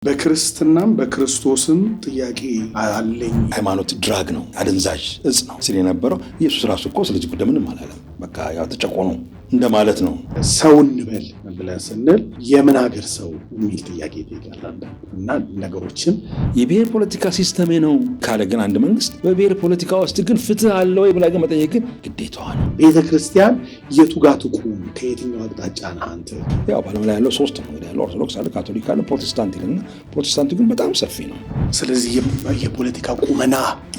በክርስትናም በክርስቶስም ጥያቄ አለኝ። ሃይማኖት ድራግ ነው፣ አደንዛዥ እጽ ነው ሲል የነበረው ኢየሱስ ራሱ እኮ ስለዚህ ጉዳይ ምንም አላለም። በቃ ያው ተጨቆኑ እንደማለት ነው። ሰው እንበል ብለን ስንል የምን ሀገር ሰው የሚል ጥያቄ ይጠይቃል እና ነገሮችን የብሔር ፖለቲካ ሲስተሜ ነው ካለ ግን አንድ መንግስት በብሔር ፖለቲካ ውስጥ ግን ፍትህ አለ ወይ ብላ ግን መጠየቅ ግን ግዴታዋ ነው። ቤተ ክርስቲያን የቱ ጋር ትቁም? ከየትኛው አቅጣጫ ነህ አንተ? ያው በዓለም ላይ ያለው ሶስት ነው ያለው፣ ኦርቶዶክስ አለ፣ ካቶሊክ አለ፣ ፕሮቴስታንት ይልና ፕሮቴስታንቱ ግን በጣም ሰፊ ነው። ስለዚህ የፖለቲካ ቁመና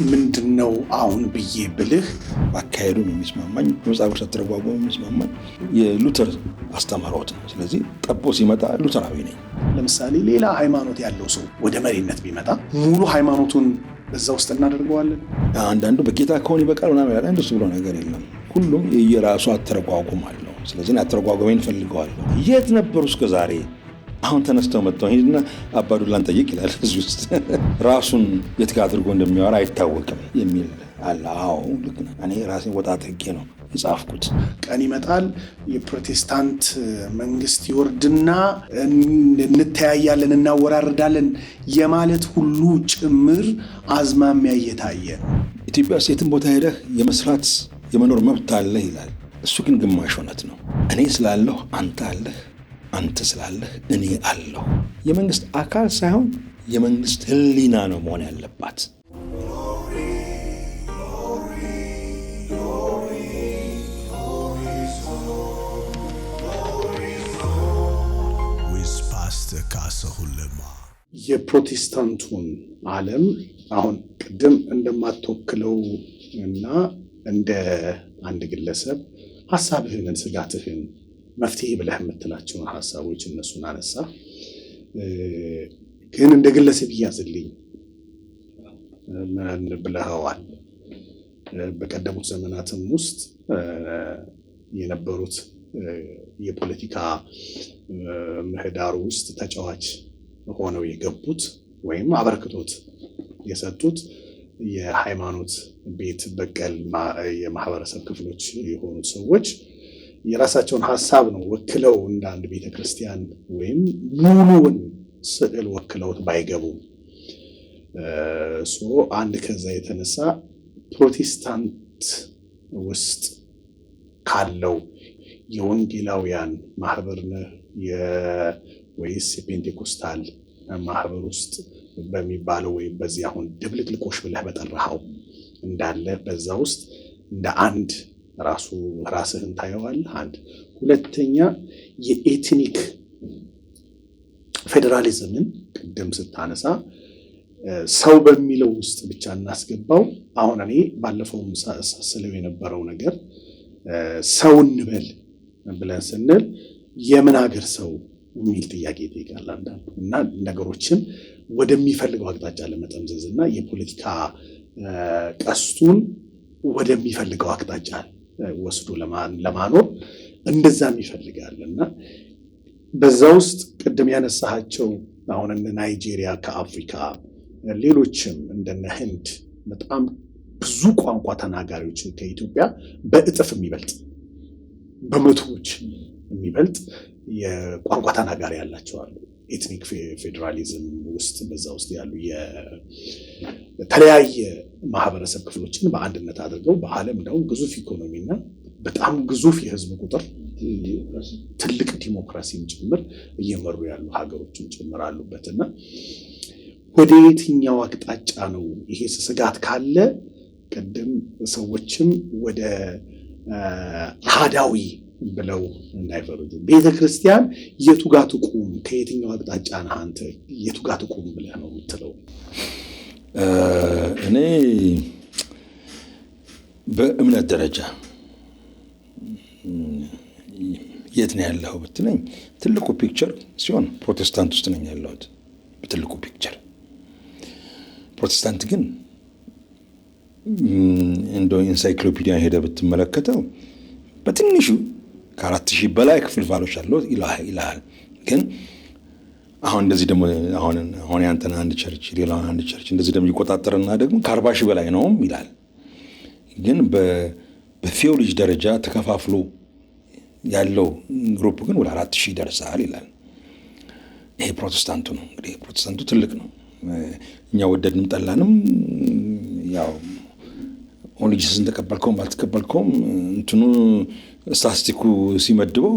ምንድን ነው አሁን ብዬ ብልህ አካሄዱ ነው የሚስማማኝ፣ መጽሐፍ ቅዱስ ተረጓጉሞ የሚስማማኝ የሉተር አስተምህሮት ነው። ስለዚህ ጠቦ ሲመጣ ሉተራዊ ነኝ። ለምሳሌ ሌላ ሃይማኖት ያለው ሰው ወደ መሪነት ቢመጣ ሙሉ ሃይማኖቱን በዛ ውስጥ እናደርገዋለን። አንዳንዱ በጌታ ከሆነ ይበቃል ምናምን ያለ እንደሱ ብሎ ነገር የለም። ሁሉም የየራሱ አተረጓጉም አለው። ስለዚህ አተረጓጉሜን ፈልገዋለሁ። የት ነበሩ እስከ ዛሬ? አሁን ተነስተው መጥተው ሄድና አባዱላን ጠይቅ ይላል። እዚህ ውስጥ ራሱን የት ጋር አድርጎ እንደሚያወራ አይታወቅም የሚል አለ። አዎ ልክ ነህ። እኔ ራሴን ወጣት ህጌ ነው የጻፍኩት። ቀን ይመጣል፣ የፕሮቴስታንት መንግስት ይወርድና እንተያያለን፣ እናወራርዳለን የማለት ሁሉ ጭምር አዝማሚያ እየታየ ኢትዮጵያ ውስጥ የትም ቦታ ሄደህ የመስራት የመኖር መብት አለህ ይላል። እሱ ግን ግማሽ እውነት ነው። እኔ ስላለሁ አንተ አለህ፣ አንተ ስላለህ እኔ አለሁ። የመንግስት አካል ሳይሆን የመንግስት ህሊና ነው መሆን ያለባት። የፕሮቴስታንቱን ዓለም አሁን ቅድም እንደማትወክለው እና እንደ አንድ ግለሰብ ሀሳብህን፣ ስጋትህን፣ መፍትሄ ብለህ የምትላቸውን ሀሳቦች እነሱን አነሳ። ግን እንደ ግለሰብ ይያዝልኝ ብለኸዋል። በቀደሙት ዘመናትም ውስጥ የነበሩት የፖለቲካ ምህዳሩ ውስጥ ተጫዋች ሆነው የገቡት ወይም አበርክቶት የሰጡት የሃይማኖት ቤት በቀል የማህበረሰብ ክፍሎች የሆኑት ሰዎች የራሳቸውን ሀሳብ ነው ወክለው እንደ አንድ ቤተክርስቲያን ወይም ሙሉውን ስዕል ወክለውት ባይገቡም አንድ ከዛ የተነሳ ፕሮቴስታንት ውስጥ ካለው የወንጌላውያን ማህበር ነህ ወይስ የፔንቴኮስታል ማህበር ውስጥ በሚባለው ወይም በዚህ አሁን ድብልቅልቆሽ ብለህ በጠራኸው እንዳለ በዛ ውስጥ እንደ አንድ ራስህን ታየዋለህ። አንድ ሁለተኛ የኤትኒክ ፌዴራሊዝምን ቅድም ስታነሳ ሰው በሚለው ውስጥ ብቻ እናስገባው። አሁን እኔ ባለፈውም ሳስለው የነበረው ነገር ሰው እንበል ብለን ስንል የምን ሀገር ሰው የሚል ጥያቄ ይጠይቃል እና ነገሮችን ወደሚፈልገው አቅጣጫ ለመጠምዘዝ እና የፖለቲካ ቀስቱን ወደሚፈልገው አቅጣጫ ወስዶ ለማኖር እንደዛም ይፈልጋል እና በዛ ውስጥ ቅድም ያነሳሃቸው አሁን እነ ናይጄሪያ ከአፍሪካ ሌሎችም እንደነ ህንድ በጣም ብዙ ቋንቋ ተናጋሪዎች ከኢትዮጵያ በእጥፍ የሚበልጥ በመቶዎች የሚበልጥ የቋንቋ ተናጋሪ ያላቸው አሉ። ኤትኒክ ፌዴራሊዝም ውስጥ በዛ ውስጥ ያሉ የተለያየ ማህበረሰብ ክፍሎችን በአንድነት አድርገው በዓለም እንደውም ግዙፍ ኢኮኖሚና በጣም ግዙፍ የህዝብ ቁጥር ትልቅ ዲሞክራሲን ጭምር እየመሩ ያሉ ሀገሮችን ጭምር አሉበትና ወደ የትኛው አቅጣጫ ነው ይሄ ስጋት ካለ ቅድም ሰዎችም ወደ አሃዳዊ ብለው እንዳይፈርጁ ቤተ ክርስቲያን የቱ ጋር ትቁም? ከየትኛው አቅጣጫ ነህ አንተ? የቱ ጋር ትቁም ብለህ ነው የምትለው? እኔ በእምነት ደረጃ የት ነው ያለው ብትለኝ ትልቁ ፒክቸር ሲሆን ፕሮቴስታንት ውስጥ ነኝ ያለሁት። በትልቁ ፒክቸር ፕሮቴስታንት ግን እንደው ኢንሳይክሎፒዲያ ሄደ ብትመለከተው በትንሹ ከ4000 በላይ ክፍልፋሎች አለው ይላል። ግን አሁን እንደዚህ ደግሞ አሁን ያንተን አንድ ቸርች ሌላውን አንድ ቸርች እንደዚህ ደግሞ ይቆጣጠርና ደግሞ ከ40,000 በላይ ነውም ይላል። ግን በቴዎሎጂ ደረጃ ተከፋፍሎ ያለው ግሩፕ ግን ወደ 4,000 ይደርሳል ይላል። ይሄ ፕሮቴስታንቱ ነው። እንግዲህ ፕሮቴስታንቱ ትልቅ ነው። እኛ ወደድንም ጠላንም ያው ኦንሊ ጂሰስን ተቀበልከውም ባልተቀበልከውም እንትኑ ስታቲስቲኩ ሲመድበው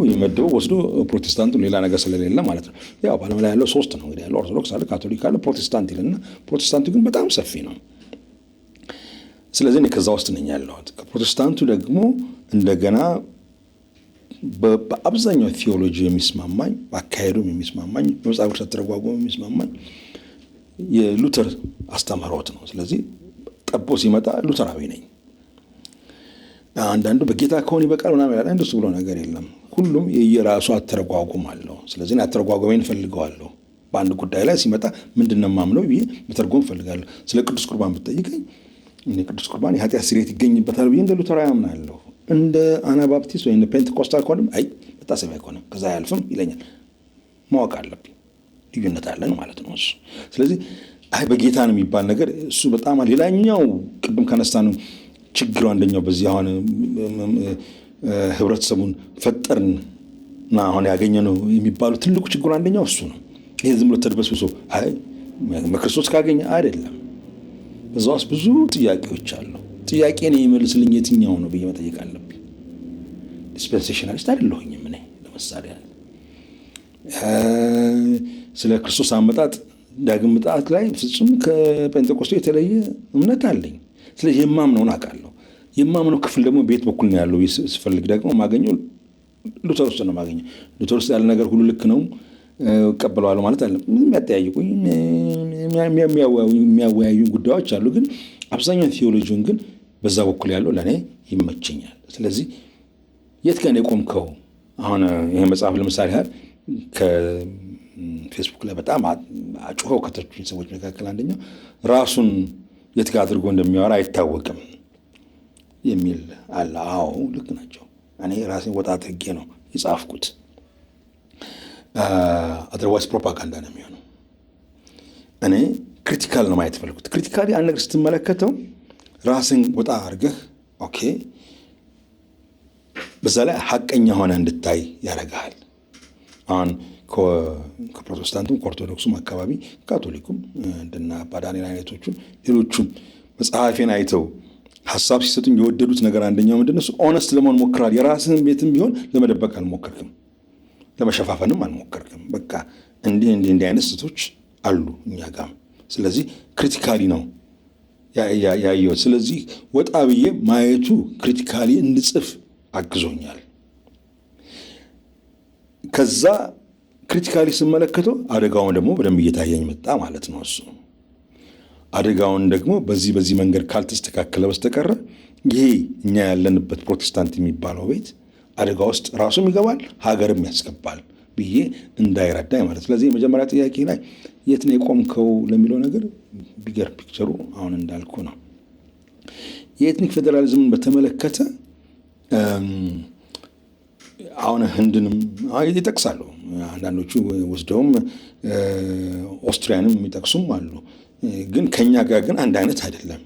ወስዶ ፕሮቴስታንቱ ሌላ ነገር ስለሌለ ማለት ነው። ያው በዓለም ላይ ያለው 3 ነው እንግዲህ ያለው ኦርቶዶክስ አለ፣ ካቶሊክ አለ፣ ፕሮቴስታንት ይልና ፕሮቴስታንቱ ግን በጣም ሰፊ ነው። ስለዚህ እኔ ከዛ ውስጥ ነኝ ያለሁት። ከፕሮቴስታንቱ ደግሞ እንደገና በአብዛኛው ቲዮሎጂ የሚስማማኝ፣ በአካሄዱም የሚስማማኝ፣ በመጽሐፍ ቅዱስ አተረጓጎም የሚስማማኝ የሉተር አስተምህሮት ነው። ስለዚህ ጠቦ ሲመጣ ሉተራዊ ነኝ። አንዳንዱ በጌታ ከሆነ ይበቃል ምናምን ይላል። እንደሱ ብሎ ነገር የለም። ሁሉም የየራሱ አተረጓጉም አለው። ስለዚህ አተረጓጉሜን እፈልገዋለሁ። በአንድ ጉዳይ ላይ ሲመጣ ምንድነው የማምነው ብዬ መተርጎም እፈልጋለሁ። ስለ ቅዱስ ቁርባን ብትጠይቀኝ እኔ ቅዱስ ቁርባን የኃጢአት ስርየት ይገኝበታል ብዬ እንደ ሉተራዊ አምናለሁ። እንደ አናባፕቲስት ወይ እንደ ፔንቴኮስታል ከሆነም አይ መታሰቢያ አይሆንም ከዛ አያልፍም ይለኛል። ማወቅ አለብኝ። ልዩነት አለን ማለት ነው እሱ። ስለዚህ አይ በጌታ ነው የሚባል ነገር እሱ በጣም ሌላኛው ቅድም ከነሳነው ችግሩ አንደኛው በዚህ አሁን ህብረተሰቡን ፈጠርና አሁን ያገኘነው የሚባለው ትልቁ ችግሩ አንደኛው እሱ ነው። ይሄ ዝም ብሎ ተድበስብሶ አይ በክርስቶስ ካገኘ አይደለም። በዛ ውስጥ ብዙ ጥያቄዎች አሉ። ጥያቄን የሚመልስልኝ የትኛው ነው ብዬ መጠየቅ አለብኝ። ዲስፔንሴሽናሊስት አይደለሁኝም እኔ ለምሳሌ ስለ ክርስቶስ አመጣጥ ዳግም ምጽአት ላይ ፍጹም ከጴንጤቆስጤ የተለየ እምነት አለኝ። ስለዚህ የማምነውን አውቃለሁ። የማምነው ክፍል ደግሞ ቤት በኩል ነው ያለው። ስፈልግ ደግሞ ማገኘው ሉተር ውስጥ ነው ማገኘው። ሉተር ውስጥ ያለ ነገር ሁሉ ልክ ነው እቀበለዋለሁ ማለት አይደለም። የሚያጠያይቁኝ የሚያወያዩ ጉዳዮች አሉ። ግን አብዛኛው ቲዮሎጂውን ግን በዛ በኩል ያለው ለእኔ ይመቸኛል። ስለዚህ የት ጋር ነው የቆምከው? አሁን ይሄ መጽሐፍ ለምሳሌ ያህል ከፌስቡክ ላይ በጣም አጩኸው ከተቹኝ ሰዎች መካከል አንደኛው ራሱን የት ጋር አድርጎ እንደሚያወራ አይታወቅም የሚል አለ። አዎ ልክ ናቸው። እኔ ራሴን ወጣ አድርጌ ነው የጻፍኩት። አድርዋይስ ፕሮፓጋንዳ ነው የሚሆነው። እኔ ክሪቲካል ነው ማየት ፈልጉት። ክሪቲካሊ አንድ ነገር ስትመለከተው ራስን ወጣ አድርገህ ኦኬ፣ በዛ ላይ ሐቀኛ ሆነ እንድታይ ያደርግሃል። አሁን ከፕሮቴስታንቱም ከኦርቶዶክሱም አካባቢ ካቶሊኩም እንደና አባ ዳንኤል አይነቶቹም ሌሎቹም መጽሐፌን አይተው ሀሳብ ሲሰጡኝ የወደዱት ነገር አንደኛው ምንድን ነው? ኦነስት ለመሆን ሞክራል። የራስህን ቤትም ቢሆን ለመደበቅ አልሞከርክም፣ ለመሸፋፈንም አልሞከርክም። በቃ እንዲህ አይነት ስህተቶች አሉ እኛ ጋም። ስለዚህ ክሪቲካሊ ነው ያየሁት። ስለዚህ ወጣ ብዬ ማየቱ ክሪቲካሊ እንድጽፍ አግዞኛል። ከዛ ክሪቲካሊ ስመለከተው አደጋውን ደግሞ በደንብ እየታየኝ መጣ ማለት ነው። እሱ አደጋውን ደግሞ በዚህ መንገድ ካልተስተካከለ በስተቀረ ይሄ እኛ ያለንበት ፕሮቴስታንት የሚባለው ቤት አደጋ ውስጥ ራሱም ይገባል ሀገርም ያስገባል ብዬ እንዳይረዳኝ ማለት። ስለዚህ የመጀመሪያ ጥያቄ ላይ የት ነው የቆምከው ለሚለው ነገር ቢገር ፒክቸሩ አሁን እንዳልኩ ነው። የኤትኒክ ፌዴራሊዝምን በተመለከተ አሁን ህንድንም ይጠቅሳሉ። አንዳንዶቹ ወስደውም ኦስትሪያንም የሚጠቅሱም አሉ። ግን ከኛ ጋር ግን አንድ አይነት አይደለም።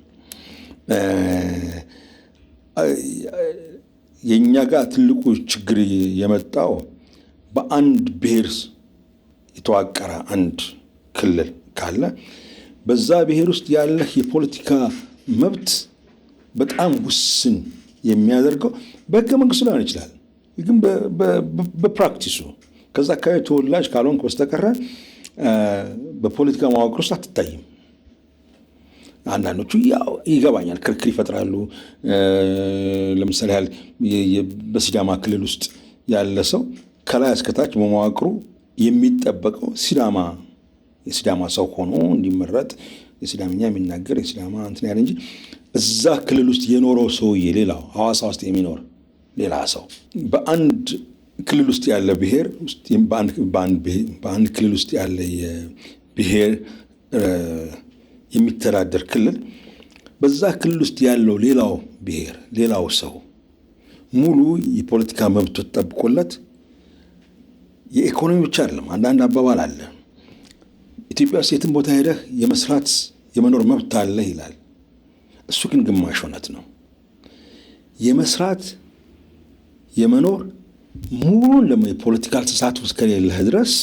የኛ ጋር ትልቁ ችግር የመጣው በአንድ ብሔር የተዋቀረ አንድ ክልል ካለ በዛ ብሔር ውስጥ ያለ የፖለቲካ መብት በጣም ውስን የሚያደርገው በህገ መንግስቱ ላይሆን ይችላል። ግን በፕራክቲሱ ከዛ አካባቢ ተወላጅ ካልሆንክ በስተቀረ በፖለቲካ መዋቅር ውስጥ አትታይም። አንዳንዶቹ ያው ይገባኛል ክርክር ይፈጥራሉ። ለምሳሌ ያህል በሲዳማ ክልል ውስጥ ያለ ሰው ከላይ እስከታች በመዋቅሩ የሚጠበቀው የሲዳማ ሰው ሆኖ እንዲመረጥ የሲዳምኛ የሚናገር የሲዳማ እንትን ያለ እንጂ እዛ ክልል ውስጥ የኖረው ሰውዬ ሌላው ሐዋሳ ውስጥ የሚኖር ሌላ ሰው በአንድ ክልል ውስጥ ያለ ብሔር ውስጥ በአንድ ክልል ውስጥ ያለ የብሔር የሚተዳደር ክልል በዛ ክልል ውስጥ ያለው ሌላው ብሔር ሌላው ሰው ሙሉ የፖለቲካ መብት ተጠብቆለት የኢኮኖሚ ብቻ አይደለም። አንዳንድ አባባል አለ ኢትዮጵያ ውስጥ የትም ቦታ ሄደህ የመስራት የመኖር መብት አለ ይላል። እሱ ግን ግማሽ እውነት ነው። የመስራት የመኖር ሙሉ የፖለቲካል ተሳትፎ እስከሌለህ ድረስ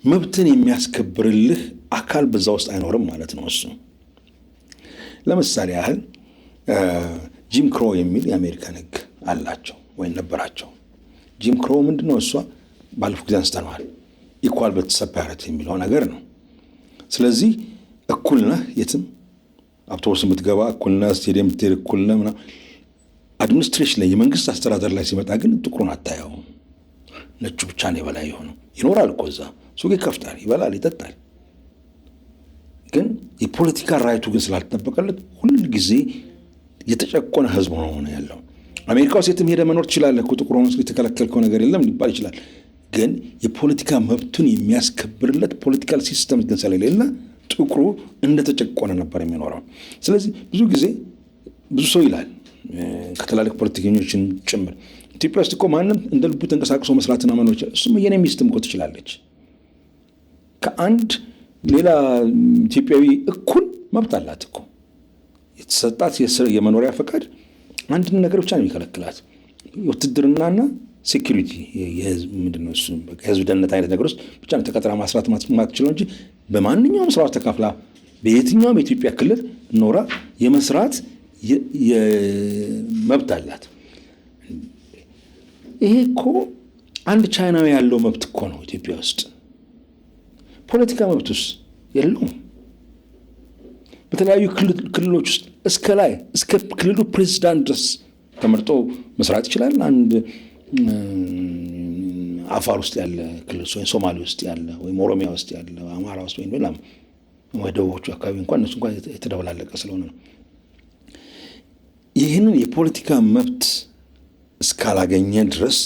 መብትን የሚያስከብርልህ አካል በዛ ውስጥ አይኖርም ማለት ነው። እሱ ለምሳሌ ያህል ጂም ክሮ የሚል የአሜሪካን ሕግ አላቸው ወይም ነበራቸው። ጂም ክሮ ምንድነው? እሷ ባለፉት ጊዜ አንስተነዋል። ኢኳል በት ሰፓሬት የሚለው ነገር ነው። ስለዚህ እኩል ነህ፣ የትም አውቶቡስ የምትገባ እኩል ነህ፣ ስቴዲየም ብትሄድ እኩል ነህ ምናምን። አድሚኒስትሬሽን ላይ የመንግስት አስተዳደር ላይ ሲመጣ ግን ጥቁሩን አታየውም። ነጩ ብቻ ነው የበላይ የሆነው። ይኖራል እኮ እዛ ሱቅ ይከፍታል፣ ይበላል፣ ይጠጣል። ግን የፖለቲካ ራይቱ ግን ስላልተጠበቀለት ሁል ጊዜ የተጨቆነ ህዝብ ሆኖ ያለው። አሜሪካ ውስጥ የትም ሄደ መኖር ትችላለህ እኮ ጥቁር ሆኖ የተከለከልከው ነገር የለም ሊባል ይችላል። ግን የፖለቲካ መብቱን የሚያስከብርለት ፖለቲካል ሲስተም ግን ስለሌለ ጥቁሩ እንደተጨቆነ ነበር የሚኖረው። ስለዚህ ብዙ ጊዜ ብዙ ሰው ይላል ከትላልቅ ፖለቲከኞችን ጭምር ኢትዮጵያ ውስጥ እኮ ማንም እንደ ልቡ ተንቀሳቅሶ መስራትና መኖር ይችላል። እሱም የኔ ሚስትም እኮ ትችላለች። ከአንድ ሌላ ኢትዮጵያዊ እኩል መብት አላት እኮ። የተሰጣት የመኖሪያ ፈቃድ አንድ ነገር ብቻ ነው የሚከለክላት፣ ውትድርናና ሴኩሪቲ፣ ምንድነው እሱ የህዝብ ደህንነት አይነት ነገር ውስጥ ብቻ ነው ተቀጥራ ማስራት ማትችለው እንጂ በማንኛውም ስራዎች ተካፍላ በየትኛውም የኢትዮጵያ ክልል ኖራ የመስራት መብት አላት። ይሄ እኮ አንድ ቻይናዊ ያለው መብት እኮ ነው ኢትዮጵያ ውስጥ። ፖለቲካ መብት ውስጥ የለውም። በተለያዩ ክልሎች ውስጥ እስከ ላይ እስከ ክልሉ ፕሬዝዳንት ድረስ ተመርጦ መስራት ይችላል። አንድ አፋር ውስጥ ያለ ክልል ወይም ሶማሌ ውስጥ ያለ ወይም ኦሮሚያ ውስጥ ያለ አማራ ውስጥ ወይም ሌላም ደቡቦቹ አካባቢ እንኳን እነሱ እንኳን የተደበላለቀ ስለሆነ ነው። ይህንን የፖለቲካ መብት እስካላገኘ ድረስ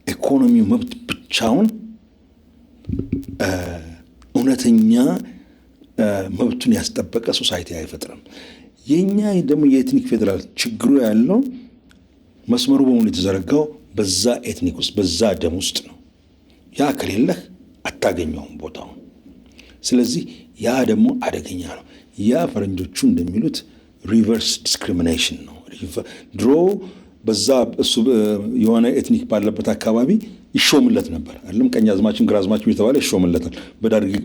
ኢኮኖሚው መብት ብቻውን እውነተኛ መብቱን ያስጠበቀ ሶሳይቲ አይፈጥርም። የኛ ደግሞ የኤትኒክ ፌዴራል ችግሩ ያለው መስመሩ በሙሉ የተዘረጋው በዛ ኤትኒክ ውስጥ በዛ ደም ውስጥ ነው። ያ ከሌለህ አታገኘውም ቦታውን። ስለዚህ ያ ደግሞ አደገኛ ነው። ያ ፈረንጆቹ እንደሚሉት ሪቨርስ ዲስክሪሚኔሽን ነው። ድሮ በዛ እሱ የሆነ ኤትኒክ ባለበት አካባቢ ይሾምለት ነበር አይደለም። ቀኝ አዝማችን ግራ አዝማችን የተባለ ይሾምለታል።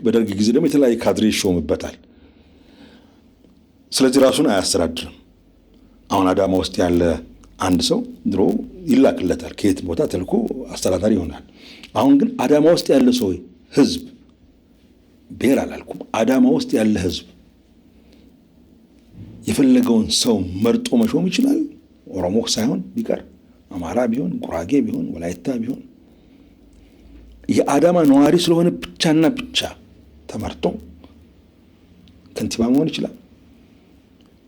በደርግ ጊዜ ደግሞ የተለያየ ካድሬ ይሾምበታል። ስለዚህ ራሱን አያስተዳድርም። አሁን አዳማ ውስጥ ያለ አንድ ሰው ድሮ ይላክለታል ከየት ቦታ ተልኮ አስተዳዳሪ ይሆናል። አሁን ግን አዳማ ውስጥ ያለ ሰው ህዝብ ብሔር አላልኩም፣ አዳማ ውስጥ ያለ ህዝብ የፈለገውን ሰው መርጦ መሾም ይችላል። ኦሮሞ ሳይሆን ቢቀር አማራ ቢሆን ጉራጌ ቢሆን ወላይታ ቢሆን የአዳማ ነዋሪ ስለሆነ ብቻና ብቻ ተመርጦ ከንቲባ መሆን ይችላል።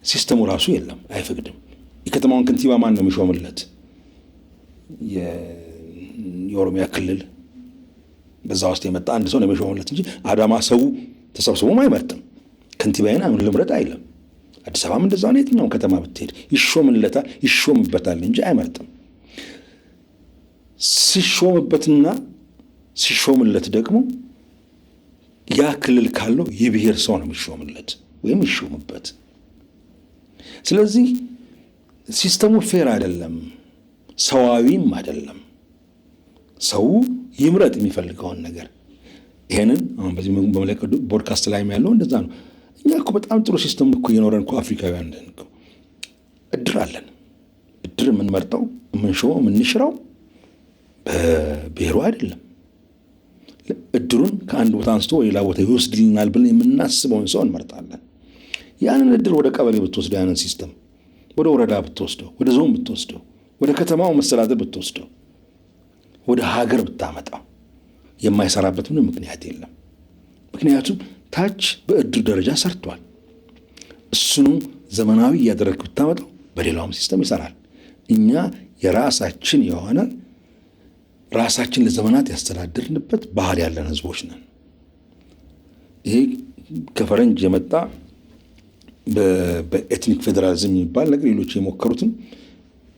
ሲስተሙ ራሱ የለም፣ አይፈቅድም። የከተማውን ከንቲባ ማን ነው የሚሾምለት? የኦሮሚያ ክልል በዛ ውስጥ የመጣ አንድ ሰው ነው የሚሾምለት እንጂ አዳማ ሰው ተሰብስቦም አይመርጥም። ከንቲባዬን አሁን ልምረጥ አይልም። አዲስ አበባም እንደዛ ነው። የትኛውም ከተማ ብትሄድ ይሾምበታል እንጂ አይመርጥም። ሲሾምበትና ሲሾምለት ደግሞ ያ ክልል ካለው የብሔር ሰው ነው የሚሾምለት ወይም ይሾምበት። ስለዚህ ሲስተሙ ፌር አይደለም፣ ሰዋዊም አይደለም። ሰው ይምረጥ የሚፈልገውን ነገር። ይሄንን አሁን በዚህ በመለከቱ ቦድካስት ላይም ያለው እንደዛ ነው። እኛ እኮ በጣም ጥሩ ሲስተም እኮ የኖረን እኮ አፍሪካውያን ነን እኮ። እድር አለን። እድር የምንመርጠው የምንሾመው የምንሽረው በብሔሩ አይደለም። እድሩን ከአንድ ቦታ አንስቶ ሌላ ቦታ ይወስድልናል ብለን የምናስበውን ሰው እንመርጣለን። ያንን እድር ወደ ቀበሌ ብትወስደው፣ ያንን ሲስተም ወደ ወረዳ ብትወስደው፣ ወደ ዞን ብትወስደው፣ ወደ ከተማው መስተዳደር ብትወስደው፣ ወደ ሀገር ብታመጣው የማይሰራበት ምንም ምክንያት የለም። ምክንያቱም ታች በእድር ደረጃ ሰርቷል። እሱኑ ዘመናዊ እያደረግክ ብታመጣው በሌላውም ሲስተም ይሰራል። እኛ የራሳችን የሆነ ራሳችን ለዘመናት ያስተዳድርንበት ባህል ያለን ህዝቦች ነን። ይሄ ከፈረንጅ የመጣ በኤትኒክ ፌዴራሊዝም የሚባል ነገር ሌሎች የሞከሩትን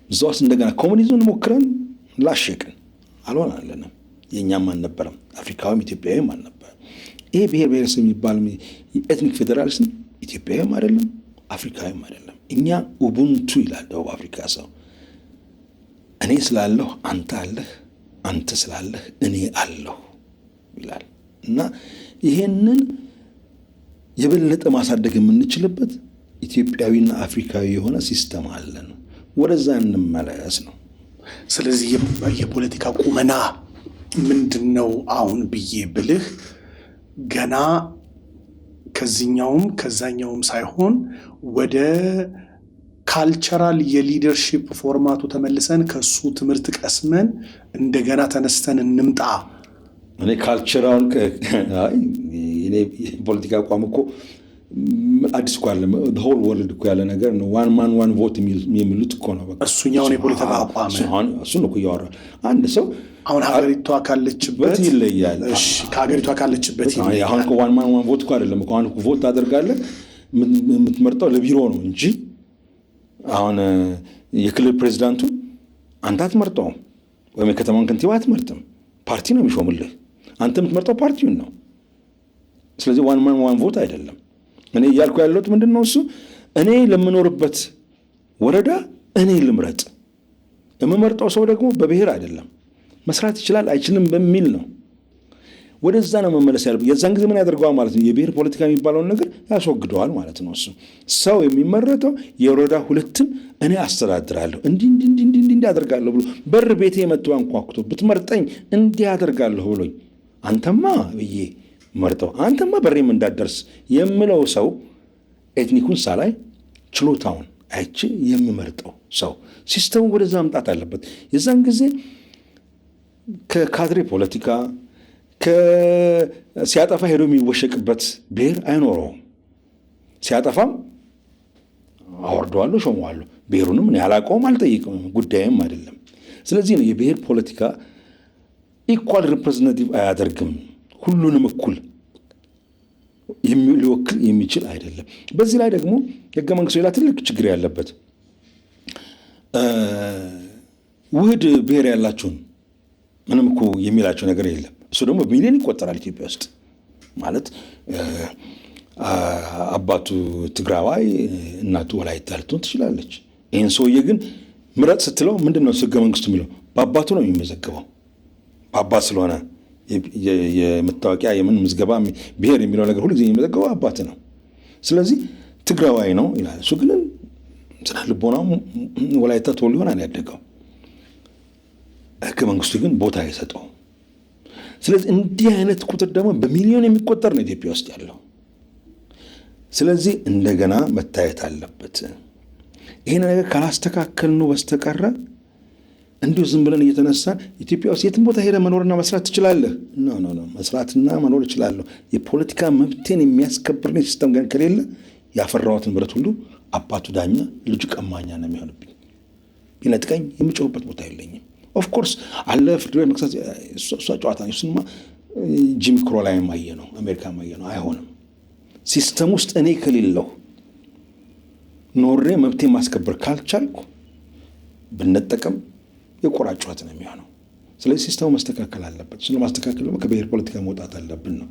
እዛ ውስጥ እንደገና ኮሙኒዝምን ሞክረን ላሸቅን አልሆነልንም። የእኛም አልነበረም፣ አፍሪካዊም ኢትዮጵያዊም አልነበረም። ይሄ ብሔር ብሔረሰብ የሚባል የኤትኒክ ፌዴራሊዝም ኢትዮጵያዊም አይደለም፣ አፍሪካዊም አይደለም። እኛ ኡቡንቱ ይላል ደቡብ አፍሪካ ሰው። እኔ ስላለሁ አንተ አለህ፣ አንተ ስላለህ እኔ አለሁ ይላል። እና ይሄንን የበለጠ ማሳደግ የምንችልበት ኢትዮጵያዊና አፍሪካዊ የሆነ ሲስተም አለን። ወደዛ እንመለስ ነው። ስለዚህ የፖለቲካ ቁመና ምንድን ነው አሁን ብዬ ብልህ ገና ከዚህኛውም ከዛኛውም ሳይሆን ወደ ካልቸራል የሊደርሺፕ ፎርማቱ ተመልሰን ከሱ ትምህርት ቀስመን እንደገና ተነስተን እንምጣ። እኔ ካልቸራውን ፖለቲካ አቋም እኮ አዲስ እኮ አለ። ሆል ወርልድ እኮ ያለ ነገር ነው። ዋን ማን ዋን ቮት የሚሉት እኮ ነው። በቃ እሱኛውን የፖለቲካ አቋም እሱን እኮ እያወራል አንድ ሰው አሁን ሀገሪቷ ካለችበት ይለያል። እሺ ከሀገሪቷ ካለችበት ይለያል። አሁን እኮ ዋን ማን ዋን ቮት እኮ አይደለም እኮ። አሁን እኮ ቮት ታደርጋለህ የምትመርጠው ለቢሮ ነው እንጂ አሁን የክልል ፕሬዚዳንቱን አንተ አትመርጠውም፣ ወይም የከተማውን ከንቲባ አትመርጥም። ፓርቲ ነው የሚሾምልህ። አንተ የምትመርጠው ፓርቲውን ነው። ስለዚህ ዋን ማን ዋን ቮት አይደለም። እኔ እያልኩ ያለሁት ምንድን ነው እሱ እኔ ለምኖርበት ወረዳ እኔ ልምረጥ። የምመርጠው ሰው ደግሞ በብሔር አይደለም፣ መስራት ይችላል አይችልም በሚል ነው። ወደዛ ነው መመለስ ያለበት። የዛን ጊዜ ምን ያደርገዋል ማለት ነው? የብሔር ፖለቲካ የሚባለውን ነገር ያስወግደዋል ማለት ነው። እሱ ሰው የሚመረጠው የወረዳ ሁለትን እኔ አስተዳድራለሁ እንዲህ አደርጋለሁ ብሎ በር ቤቴ መጥቶ አንኳኩቶ ብትመርጠኝ እንዲህ አደርጋለሁ ብሎኝ አንተማ ብዬ መርጠው አንተማ በሬም እንዳደርስ የምለው ሰው ኤትኒኩን ሳላይ ችሎታውን አይቼ የሚመርጠው ሰው ሲስተሙ ወደዛ መምጣት አለበት። የዛን ጊዜ ከካድሬ ፖለቲካ ሲያጠፋ ሄዶ የሚወሸቅበት ብሔር አይኖረውም። ሲያጠፋም አወርደዋለሁ፣ ሾመዋለሁ። ብሔሩንም እኔ አላውቀውም፣ አልጠይቅም፣ ጉዳይም አይደለም። ስለዚህ ነው የብሔር ፖለቲካ ኢኳል ሪፕሬዘንታቲቭ አያደርግም። ሁሉንም እኩል ሊወክል የሚችል አይደለም። በዚህ ላይ ደግሞ ህገ መንግስቱ ሌላ ትልቅ ችግር ያለበት ውህድ ብሔር ያላቸውን ምንም እኮ የሚላቸው ነገር የለም። እሱ ደግሞ በሚሊዮን ይቆጠራል ኢትዮጵያ ውስጥ ማለት አባቱ ትግራዋይ እናቱ ወላይታ ልትሆን ትችላለች። ይህን ሰውዬ ግን ምረጥ ስትለው ምንድን ነው ህገ መንግስቱ የሚለው? በአባቱ ነው የሚመዘገበው። በአባት ስለሆነ የመታወቂያ የምን ምዝገባ ብሔር የሚለው ነገር ሁሉ ጊዜ የሚመዘገበው አባት ነው። ስለዚህ ትግራዋይ ነው ይላል። እሱ ግን ስነ ልቦናው ወላይታ ተወልዶ ይሆናል ያደገው። ህገ መንግስቱ ግን ቦታ አይሰጠው። ስለዚህ እንዲህ አይነት ቁጥር ደግሞ በሚሊዮን የሚቆጠር ነው ኢትዮጵያ ውስጥ ያለው። ስለዚህ እንደገና መታየት አለበት። ይሄን ነገር ካላስተካከልነው በስተቀረ እንዲሁ ዝም ብለን እየተነሳን ኢትዮጵያ ውስጥ የትም ቦታ ሄደ መኖርና መስራት ትችላለህ? ኖ መስራትና መኖር እችላለሁ። የፖለቲካ መብቴን የሚያስከብርልኝ ሲስተም ግን ከሌለ ያፈራሁትን ንብረት ሁሉ አባቱ ዳኛ ልጁ ቀማኛ ነው የሚሆንብኝ። ቢነጥቀኝ የምጮህበት ቦታ የለኝም። ኦፍኮርስ አለ ፍርድ ቤት መክሰስ፣ እሷ ጨዋታ ነው። እሱማ ጂም ክሮ ላይ ማየ ነው፣ አሜሪካ ማየ ነው። አይሆንም። ሲስተም ውስጥ እኔ ከሌለሁ ኖሬ መብቴን ማስከበር ካልቻልኩ ብንጠቀም የቆራጭ ጨዋታ ነው የሚሆነው። ስለዚህ ሲስተሙ መስተካከል አለበት። እሱን ለማስተካከል ደግሞ ከብሔር ፖለቲካ መውጣት አለብን ነው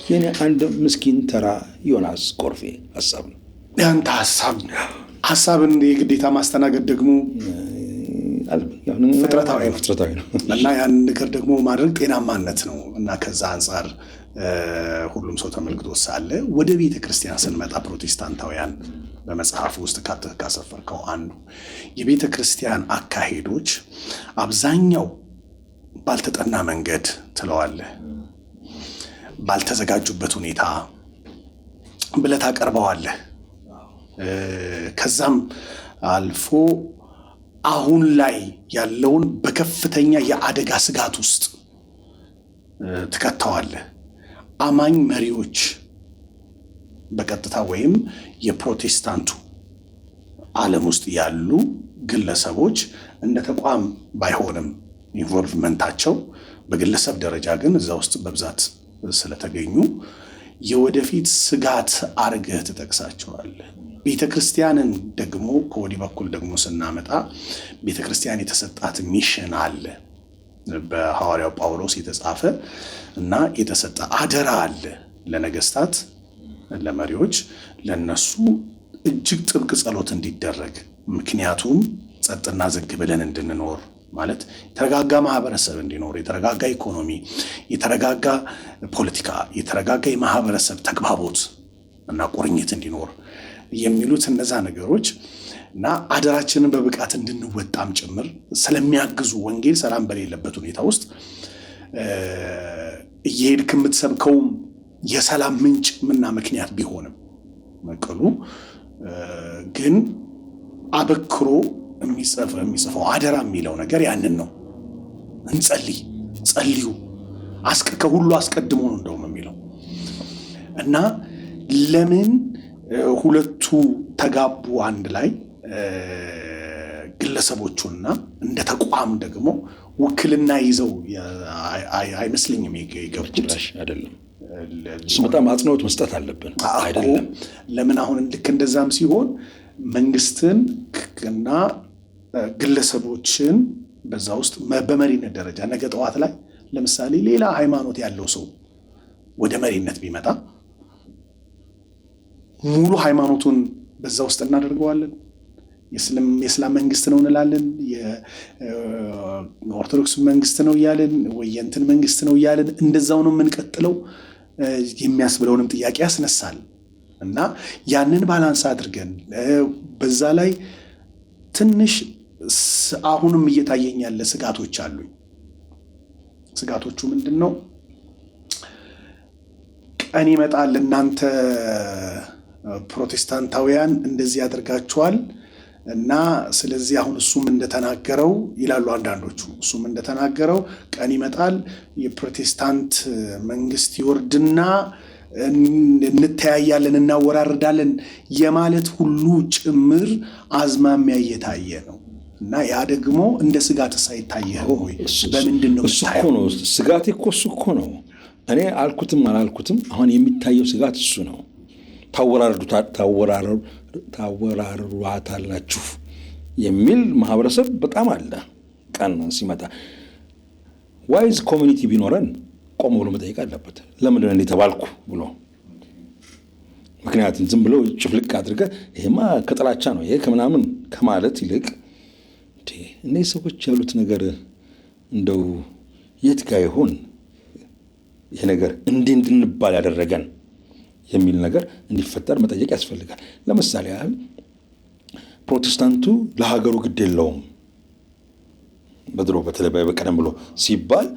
የኔ አንድ ምስኪን ተራ ዮናስ ኮርፌ ሀሳብ ነው። ያንተ ሀሳብን የግዴታ ማስተናገድ ደግሞ ፍጥረታዊ ነው እና ያን ነገር ደግሞ ማድረግ ጤናማነት ነው እና ከዛ አንጻር ሁሉም ሰው ተመልክቶ ሳለ ወደ ቤተ ክርስቲያን ስንመጣ ፕሮቴስታንታውያን በመጽሐፍ ውስጥ ካሰፈርከው አንዱ የቤተ ክርስቲያን አካሄዶች አብዛኛው ባልተጠና መንገድ ትለዋለህ፣ ባልተዘጋጁበት ሁኔታ ብለህ ታቀርበዋለህ። ከዛም አልፎ አሁን ላይ ያለውን በከፍተኛ የአደጋ ስጋት ውስጥ ትከተዋለህ። አማኝ መሪዎች በቀጥታ ወይም የፕሮቴስታንቱ ዓለም ውስጥ ያሉ ግለሰቦች እንደ ተቋም ባይሆንም ኢንቮልቭመንታቸው በግለሰብ ደረጃ ግን እዛ ውስጥ በብዛት ስለተገኙ የወደፊት ስጋት አርገህ ትጠቅሳቸዋለህ። ቤተ ክርስቲያንን ደግሞ ከወዲህ በኩል ደግሞ ስናመጣ ቤተ ክርስቲያን የተሰጣት ሚሽን አለ። በሐዋርያው ጳውሎስ የተጻፈ እና የተሰጠ አደራ አለ ለነገስታት፣ ለመሪዎች፣ ለነሱ እጅግ ጥብቅ ጸሎት እንዲደረግ። ምክንያቱም ጸጥና ዝግ ብለን እንድንኖር ማለት የተረጋጋ ማህበረሰብ እንዲኖር፣ የተረጋጋ ኢኮኖሚ፣ የተረጋጋ ፖለቲካ፣ የተረጋጋ የማህበረሰብ ተግባቦት እና ቁርኝት እንዲኖር የሚሉት እነዛ ነገሮች እና አደራችንን በብቃት እንድንወጣም ጭምር ስለሚያግዙ ወንጌል ሰላም በሌለበት ሁኔታ ውስጥ እየሄድክ የምትሰብከውም የሰላም ምንጭ ምና ምክንያት ቢሆንም መቀሉ ግን አበክሮ የሚጽፈው አደራ የሚለው ነገር ያንን ነው። እንጸልይ፣ ጸልዩ ከሁሉ አስቀድሞ ነው እንደውም የሚለው እና ለምን ሁለቱ ተጋቡ አንድ ላይ ግለሰቦቹና እንደ ተቋም ደግሞ ውክልና ይዘው አይመስለኝም ይገቡት አይደለም። እሱ በጣም አጽንኦት መስጠት አለብን አይደለም። ለምን አሁን ልክ እንደዛም ሲሆን መንግስትን እና ግለሰቦችን በዛ ውስጥ በመሪነት ደረጃ ነገ ጠዋት ላይ ለምሳሌ ሌላ ሃይማኖት ያለው ሰው ወደ መሪነት ቢመጣ ሙሉ ሃይማኖቱን በዛ ውስጥ እናደርገዋለን። የእስላም መንግስት ነው እንላለን፣ የኦርቶዶክስ መንግስት ነው እያለን ወይ የእንትን መንግስት ነው እያለን እንደዛው ነው የምንቀጥለው የሚያስብለውንም ጥያቄ ያስነሳል። እና ያንን ባላንስ አድርገን በዛ ላይ ትንሽ አሁንም እየታየኝ ያለ ስጋቶች አሉኝ። ስጋቶቹ ምንድን ነው? ቀን ይመጣል እናንተ ፕሮቴስታንታውያን እንደዚህ ያደርጋችኋል እና ስለዚህ አሁን እሱም እንደተናገረው ይላሉ አንዳንዶቹ፣ እሱም እንደተናገረው ቀን ይመጣል የፕሮቴስታንት መንግስት ይወርድና እንተያያለን፣ እናወራርዳለን የማለት ሁሉ ጭምር አዝማሚያ እየታየ ነው። እና ያ ደግሞ እንደ ስጋት ሳይታየህ ወይ በምንድን ነው ነው? ስጋቴ እኮ እሱ እኮ ነው። እኔ አልኩትም አላልኩትም አሁን የሚታየው ስጋት እሱ ነው። ታወራሩታላችሁ የሚል ማህበረሰብ በጣም አለ። ቀን ሲመጣ ዋይዝ ኮሚኒቲ ቢኖረን ቆም ብሎ መጠየቅ አለበት። ለምንድን ነው ተባልኩ ብሎ። ምክንያቱም ዝም ብሎ ጭፍልቅ አድርገህ ይሄማ ከጥላቻ ነው ይሄ ከምናምን ከማለት ይልቅ እነዚህ ሰዎች ያሉት ነገር እንደው የት ጋ ይሆን ይሄ ነገር እንዲህ እንድንባል ያደረገን የሚል ነገር እንዲፈጠር መጠየቅ ያስፈልጋል። ለምሳሌ ያህል ፕሮቴስታንቱ ለሀገሩ ግድ የለውም በድሮ በተለይ በቀደም ብሎ ሲባል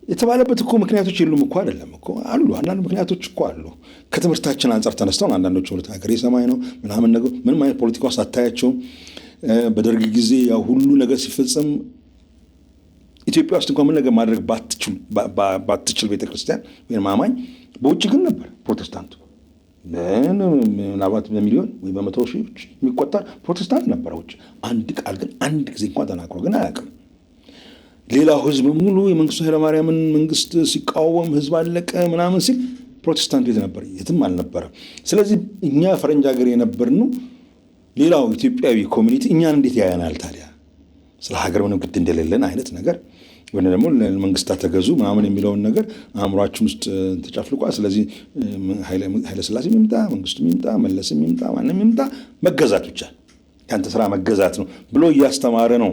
የተባለበት እኮ ምክንያቶች የሉም እኮ አይደለም እኮ አሉ። አንዳንድ ምክንያቶች እኮ አሉ። ከትምህርታችን አንጻር ተነስተው አንዳንዶቹ ሁለት ሀገሬ ሰማይ ነው ምናምን ነገር ምንም አይነት ፖለቲካ ውስጥ አታያቸውም። በደርግ ጊዜ ያው ሁሉ ነገር ሲፈጸም ኢትዮጵያ ውስጥ እንኳን ምን ነገር ማድረግ ባትችል ቤተክርስቲያን ወይም አማኝ በውጭ ግን ነበር ፕሮቴስታንቱ። ምናልባት በሚሊዮን ወይ በመቶ ሺዎች የሚቆጠር ፕሮቴስታንት ነበረ ውጭ። አንድ ቃል ግን አንድ ጊዜ እንኳን ተናግሮ ግን አያውቅም። ሌላው ህዝብ ሙሉ የመንግስቱ ኃይለማርያምን መንግስት ሲቃወም ህዝብ አለቀ ምናምን ሲል ፕሮቴስታንቱ የት ነበር? የትም አልነበረም። ስለዚህ እኛ ፈረንጅ ሀገር የነበርነው ሌላው ኢትዮጵያዊ ኮሚኒቲ እኛን እንዴት ያየናል ታዲያ? ስለ ሀገር ምንም ግድ እንደሌለን አይነት ነገር ወይ ደግሞ መንግስታት ተገዙ ምናምን የሚለውን ነገር አእምሯችን ውስጥ ተጨፍልቋል። ስለዚህ ኃይለ ሥላሴ ይምጣ፣ መንግስቱ ይምጣ፣ መለስ ይምጣ፣ ማንም ይምጣ መገዛት ብቻ ያንተ ስራ መገዛት ነው ብሎ እያስተማረ ነው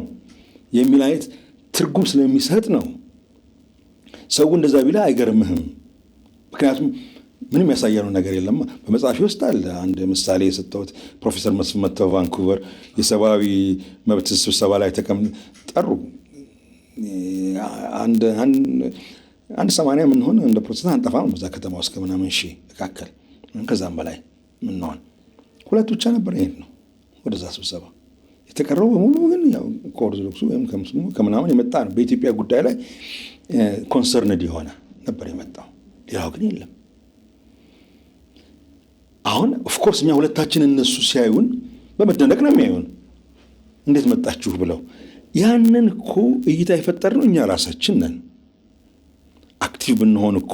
የሚል አይነት ትርጉም ስለሚሰጥ ነው። ሰው እንደዛ ቢላ አይገርምህም። ምክንያቱም ምንም ያሳየነው ነገር የለም። በመጽሐፊ ውስጥ አለ አንድ ምሳሌ የሰጠሁት። ፕሮፌሰር መስፍን መጥተው ቫንኩቨር የሰብአዊ መብት ስብሰባ ላይ ጠሩ። አንድ 80 ምንሆን እንደ ፕሮቴስታንት አንጠፋም በዛ ከተማ ውስጥ ከምናምን ሺህ መካከል ከዛም በላይ ምንሆን ሁለት ብቻ ነበር ይሄን ነው ወደዛ ስብሰባ። የተቀረው በሙሉ ግን ያው ከኦርቶዶክሱ ወይም ከምስሊሙ ከምናምን የመጣ ነው። በኢትዮጵያ ጉዳይ ላይ ኮንሰርንድ የሆነ ነበር የመጣው። ሌላው ግን የለም። አሁን ኦፍኮርስ እኛ ሁለታችን እነሱ ሲያዩን በመደነቅ ነው የሚያዩን፣ እንዴት መጣችሁ ብለው። ያንን እኮ እይታ የፈጠርነው እኛ ራሳችን ነን። አክቲቭ ብንሆን እኮ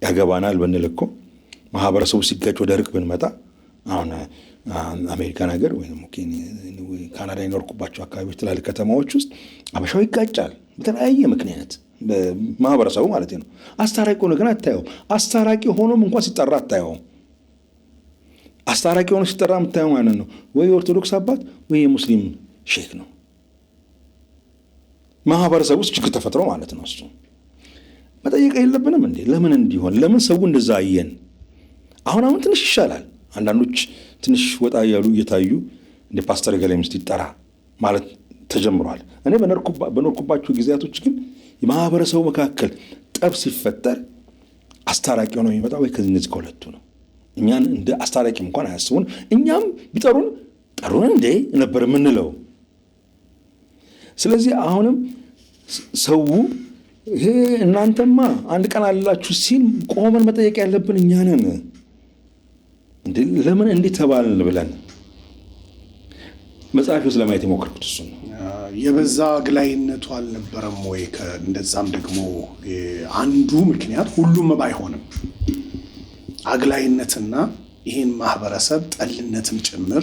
ያገባናል ብንል እኮ ማህበረሰቡ ሲጋጭ ወደ እርቅ ብንመጣ አሁን አሜሪካን ሀገር ወይም ካናዳ የኖርኩባቸው አካባቢዎች ትላልቅ ከተማዎች ውስጥ አበሻው ይጋጫል በተለያየ ምክንያት ማህበረሰቡ ማለት ነው። አስታራቂ ሆኖ ግን አታየውም። አስታራቂ ሆኖም እንኳን ሲጠራ አታየውም። አስታራቂ ሆኖ ሲጠራ የምታየው ማለት ነው ወይ የኦርቶዶክስ አባት ወይ የሙስሊም ሼክ ነው። ማህበረሰብ ውስጥ ችግር ተፈጥሮ ማለት ነው። እሱ መጠየቅ የለብንም እንዴ? ለምን እንዲሆን? ለምን ሰው እንደዛ አየን? አሁን ትንሽ ይሻላል። አንዳንዶች ትንሽ ወጣ ያሉ እየታዩ እንደ ፓስተር ገሌ ምስት ይጠራ ማለት ተጀምሯል። እኔ በኖርኩባቸው ጊዜያቶች ግን የማህበረሰቡ መካከል ጠብ ሲፈጠር አስታራቂ ሆነው የሚመጣው ወይ ከዚህ ከሁለቱ ነው። እኛን እንደ አስታራቂ እንኳን አያስቡን። እኛም ቢጠሩን ጠሩን እንዴ ነበር የምንለው። ስለዚህ አሁንም ሰው ይሄ እናንተማ አንድ ቀን አላችሁ ሲል ቆመን መጠየቅ ያለብን እኛ ነን። እንዴ ለምን እንዴት ተባልን ብለን መጽሐፍ ውስጥ ለማየት የሞከርኩት እሱ ነው። የበዛ አግላይነቱ አልነበረም ወይ? እንደዛም ደግሞ አንዱ ምክንያት ሁሉም ባይሆንም አግላይነትና ይህን ማህበረሰብ ጠልነትም ጭምር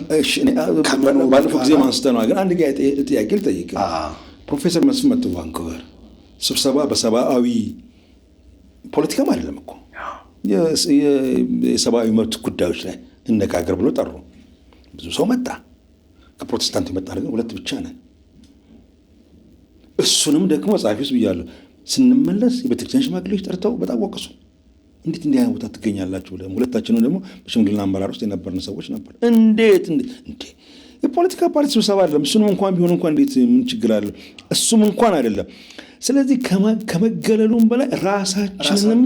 ባለፈው ጊዜ ማንስተነዋል። ግን አንድ ጥያቄ ልጠይቅ። ፕሮፌሰር መስፍን መጡ ቫንኩቨር ስብሰባ በሰብአዊ ፖለቲካም አይደለም እኮ የሰብአዊ መብት ጉዳዮች ላይ እነጋገር ብሎ ጠሩ። ብዙ ሰው መጣ። ከፕሮቴስታንቱ የመጣ ግን 2 ብቻ ነን። እሱንም ደግሞ ጸሐፊ ውስጥ ብያለሁ። ስንመለስ የቤተክርስቲያን ሽማግሌዎች ጠርተው በጣም ወቀሱ። እንዴት እንዲህ አይነት ቦታ ትገኛላችሁ? ደግሞ ሁለታችንም ደግሞ በሽምግልና አመራር ውስጥ የነበርን ሰዎች ነበር። እንዴት የፖለቲካ ፓርቲ ስብሰባ አይደለም። እሱንም እንኳን ቢሆን እንኳን እንዴት ምን ችግር አለ? እሱም እንኳን አይደለም። ስለዚህ ከመገለሉም በላይ ራሳችንንም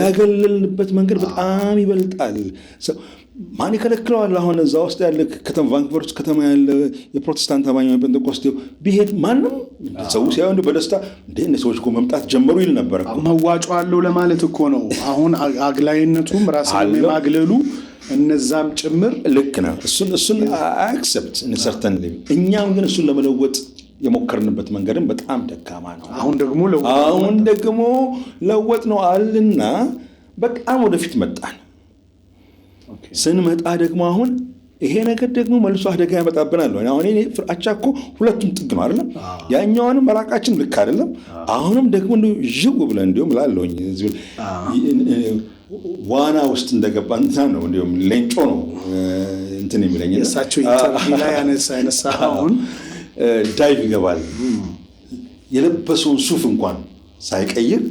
ያገለልንበት መንገድ በጣም ይበልጣል። ማን ይከለክለዋል? አሁን እዛ ውስጥ ያለ ከተማ ቫንኩቨር ውስጥ ከተማ ያለ የፕሮቴስታንት አማኝ ጴንጤቆስጤ ቢሄድ ማንም ሰው ሲያዩ በደስታ እንደ ሰዎች እኮ መምጣት ጀመሩ ይል ነበር። መዋጮ አለው ለማለት እኮ ነው። አሁን አግላይነቱም ራስን የማግለሉ እነዛም ጭምር ልክ ነው። እሱን አክሰፕት እንሰርተን እኛም ግን እሱን ለመለወጥ የሞከርንበት መንገድም በጣም ደካማ ነው። አሁን ደግሞ ለወጥ ነው አልና በጣም ወደፊት መጣን። ስንመጣ ደግሞ አሁን ይሄ ነገር ደግሞ መልሶ አደጋ ያመጣብናል። አሁን እኔ ፍራቻ እኮ ሁለቱም ጥግ ነው አይደለም? ያኛውንም መራቃችን ልክ አይደለም። አሁንም ደግሞ ዥው ብለን እንዲሁም ላለሁኝ ዋና ውስጥ እንደገባ እንትን ነው እንዲሁም ሌንጮ ነው እንትን የሚለኝ እሳቸው ኢንተርቪው ላይ ያነሳ አሁን ዳይቭ ይገባል የለበሰውን ሱፍ እንኳን ሳይቀይር።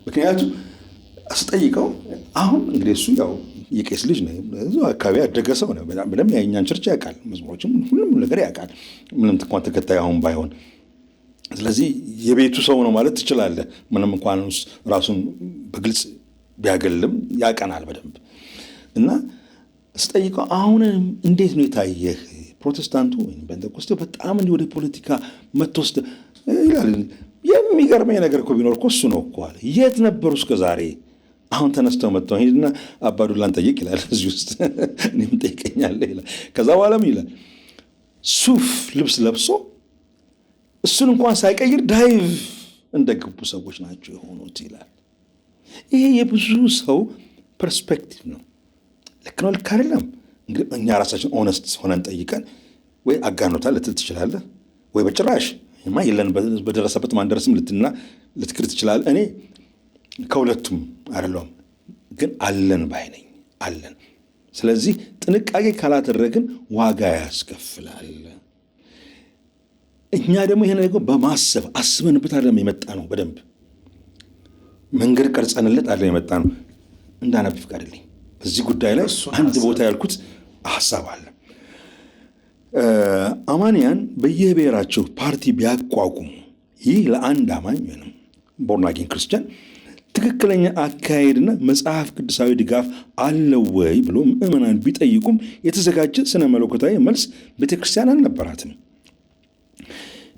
ምክንያቱም አስጠይቀው አሁን እንግዲህ እሱ ያው የቄስ ልጅ ነው፣ እዛው አካባቢ ያደገ ሰው ነው። በደምብ የእኛን ቸርች ያውቃል፣ መዝሙሮችም ሁሉም ነገር ያውቃል፣ ምንም እንኳን ተከታይ አሁን ባይሆን። ስለዚህ የቤቱ ሰው ነው ማለት ትችላለህ። ምንም እንኳን ራሱን በግልጽ ቢያገልም ያውቀናል በደንብ። እና ስጠይቀው አሁን እንዴት ነው የታየህ ፕሮቴስታንቱ ወይም ጴንጤቆስጤ በጣም እንዲህ ወደ ፖለቲካ መተወስደ ይላል። የሚገርመኝ ነገር እኮ ቢኖር እኮ እሱ ነው እኮ አለ። የት ነበሩ እስከ ዛሬ? አሁን ተነስተው መጥተው ሄድና አባዱላን ጠይቅ ይላል። እዚህ ውስጥ እኔም ጠይቀኛለህ ይላል። ከዛ በኋላም ይላል ሱፍ ልብስ ለብሶ እሱን እንኳን ሳይቀይር ዳይቭ እንደገቡ ሰዎች ናቸው የሆኑት ይላል። ይሄ የብዙ ሰው ፐርስፔክቲቭ ነው። ልክ ነው ልክ አይደለም? እንግዲህ እኛ ራሳችን ኦነስት ሆነን ጠይቀን ወይ አጋኖታል ልትል ትችላለህ፣ ወይ በጭራሽ ማ የለን በደረሰበት ማንደረስም ልትክር ትችላለህ። እኔ ከሁለቱም አይደለሁም፣ ግን አለን ባይ ነኝ አለን። ስለዚህ ጥንቃቄ ካላደረግን ዋጋ ያስከፍላል። እኛ ደግሞ ይሄን ነገር በማሰብ አስበንበት አይደለም የመጣ ነው። በደንብ መንገድ ቀርጸንለት አይደለም የመጣ ነው። እንዳነብ ፍቃድልኝ። በዚህ ጉዳይ ላይ አንድ ቦታ ያልኩት ሐሳብ አለ። አማንያን በየብሔራቸው ፓርቲ ቢያቋቁሙ ይህ ለአንድ አማኝ ወይም ቦርን አጌን ክርስቲያን ትክክለኛ አካሄድና መጽሐፍ ቅዱሳዊ ድጋፍ አለው ወይ ብሎ ምዕመናን ቢጠይቁም የተዘጋጀ ስነ መለኮታዊ መልስ ቤተክርስቲያን አልነበራትም።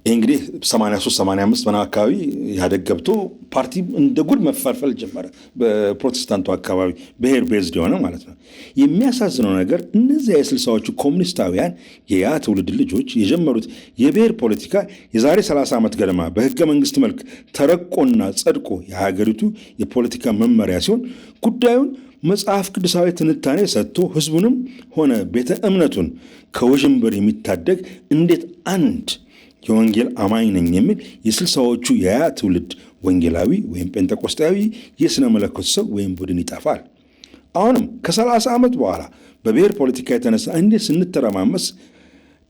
ይህ እንግዲህ 83-85 በና አካባቢ ኢህአዴግ ገብቶ ፓርቲ እንደ ጉድ መፈልፈል ጀመረ። በፕሮቴስታንቱ አካባቢ ብሔር ቤዝድ የሆነ ማለት ነው። የሚያሳዝነው ነገር እነዚያ የ60ዎቹ ኮሙኒስታውያን የያ ትውልድ ልጆች የጀመሩት የብሔር ፖለቲካ የዛሬ 30 ዓመት ገደማ በህገ መንግስት መልክ ተረቆና ጸድቆ የሀገሪቱ የፖለቲካ መመሪያ ሲሆን ጉዳዩን መጽሐፍ ቅዱሳዊ ትንታኔ ሰጥቶ ህዝቡንም ሆነ ቤተ እምነቱን ከውዥንብር የሚታደግ እንዴት አንድ የወንጌል አማኝ ነኝ የሚል የ60ዎቹ የያ ትውልድ ወንጌላዊ ወይም ጴንጤቆስጣዊ የሥነ መለኮት ሰው ወይም ቡድን ይጠፋል። አሁንም ከ30 ዓመት በኋላ በብሔር ፖለቲካ የተነሳ እንዴት ስንተረማመስ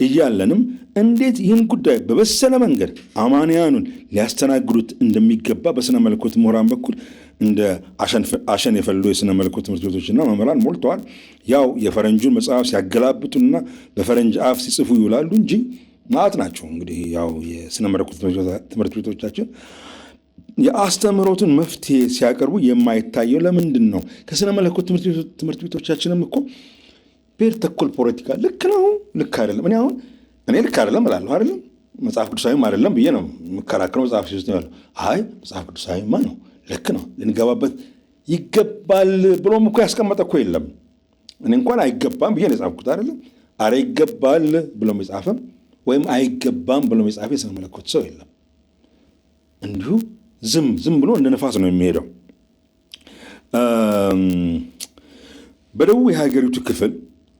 እያለንም እንዴት ይህን ጉዳይ በበሰለ መንገድ አማንያኑን ሊያስተናግዱት እንደሚገባ በስነ መለኮት ምሁራን በኩል እንደ አሸን የፈሉ የስነ መለኮት ትምህርት ቤቶችና መምህራን ሞልተዋል። ያው የፈረንጁን መጽሐፍ ሲያገላብጡና በፈረንጅ አፍ ሲጽፉ ይውላሉ እንጂ ማለት ናቸው። እንግዲህ ያው የስነ መለኮት ትምህርት ቤቶቻችን የአስተምህሮቱን መፍትሄ ሲያቀርቡ የማይታየው ለምንድን ነው? ከስነ መለኮት ትምህርት ቤቶቻችንም እኮ ብሔር ተኮር ፖለቲካ ልክ ነው ልክ አይደለም። እኔ ልክ አይደለም እላለሁ አይደለም፣ መጽሐፍ ቅዱሳዊም አይደለም ብዬ ነው የምከራከረው። መጽሐፍ ቅዱስ ያለው አይ መጽሐፍ ቅዱሳዊማ ነው ልክ ነው ልንገባበት ይገባል ብሎም እኮ ያስቀመጠ እኮ የለም። እኔ እንኳን አይገባም ብዬ ነው የጻፍኩት አይደለም። አረ ይገባል ብሎም የጻፈም ወይም አይገባም ብሎም የጻፈ የስነ መለኮት ሰው የለም። እንዲሁ ዝም ብሎ እንደ ነፋስ ነው የሚሄደው። በደቡብ የሀገሪቱ ክፍል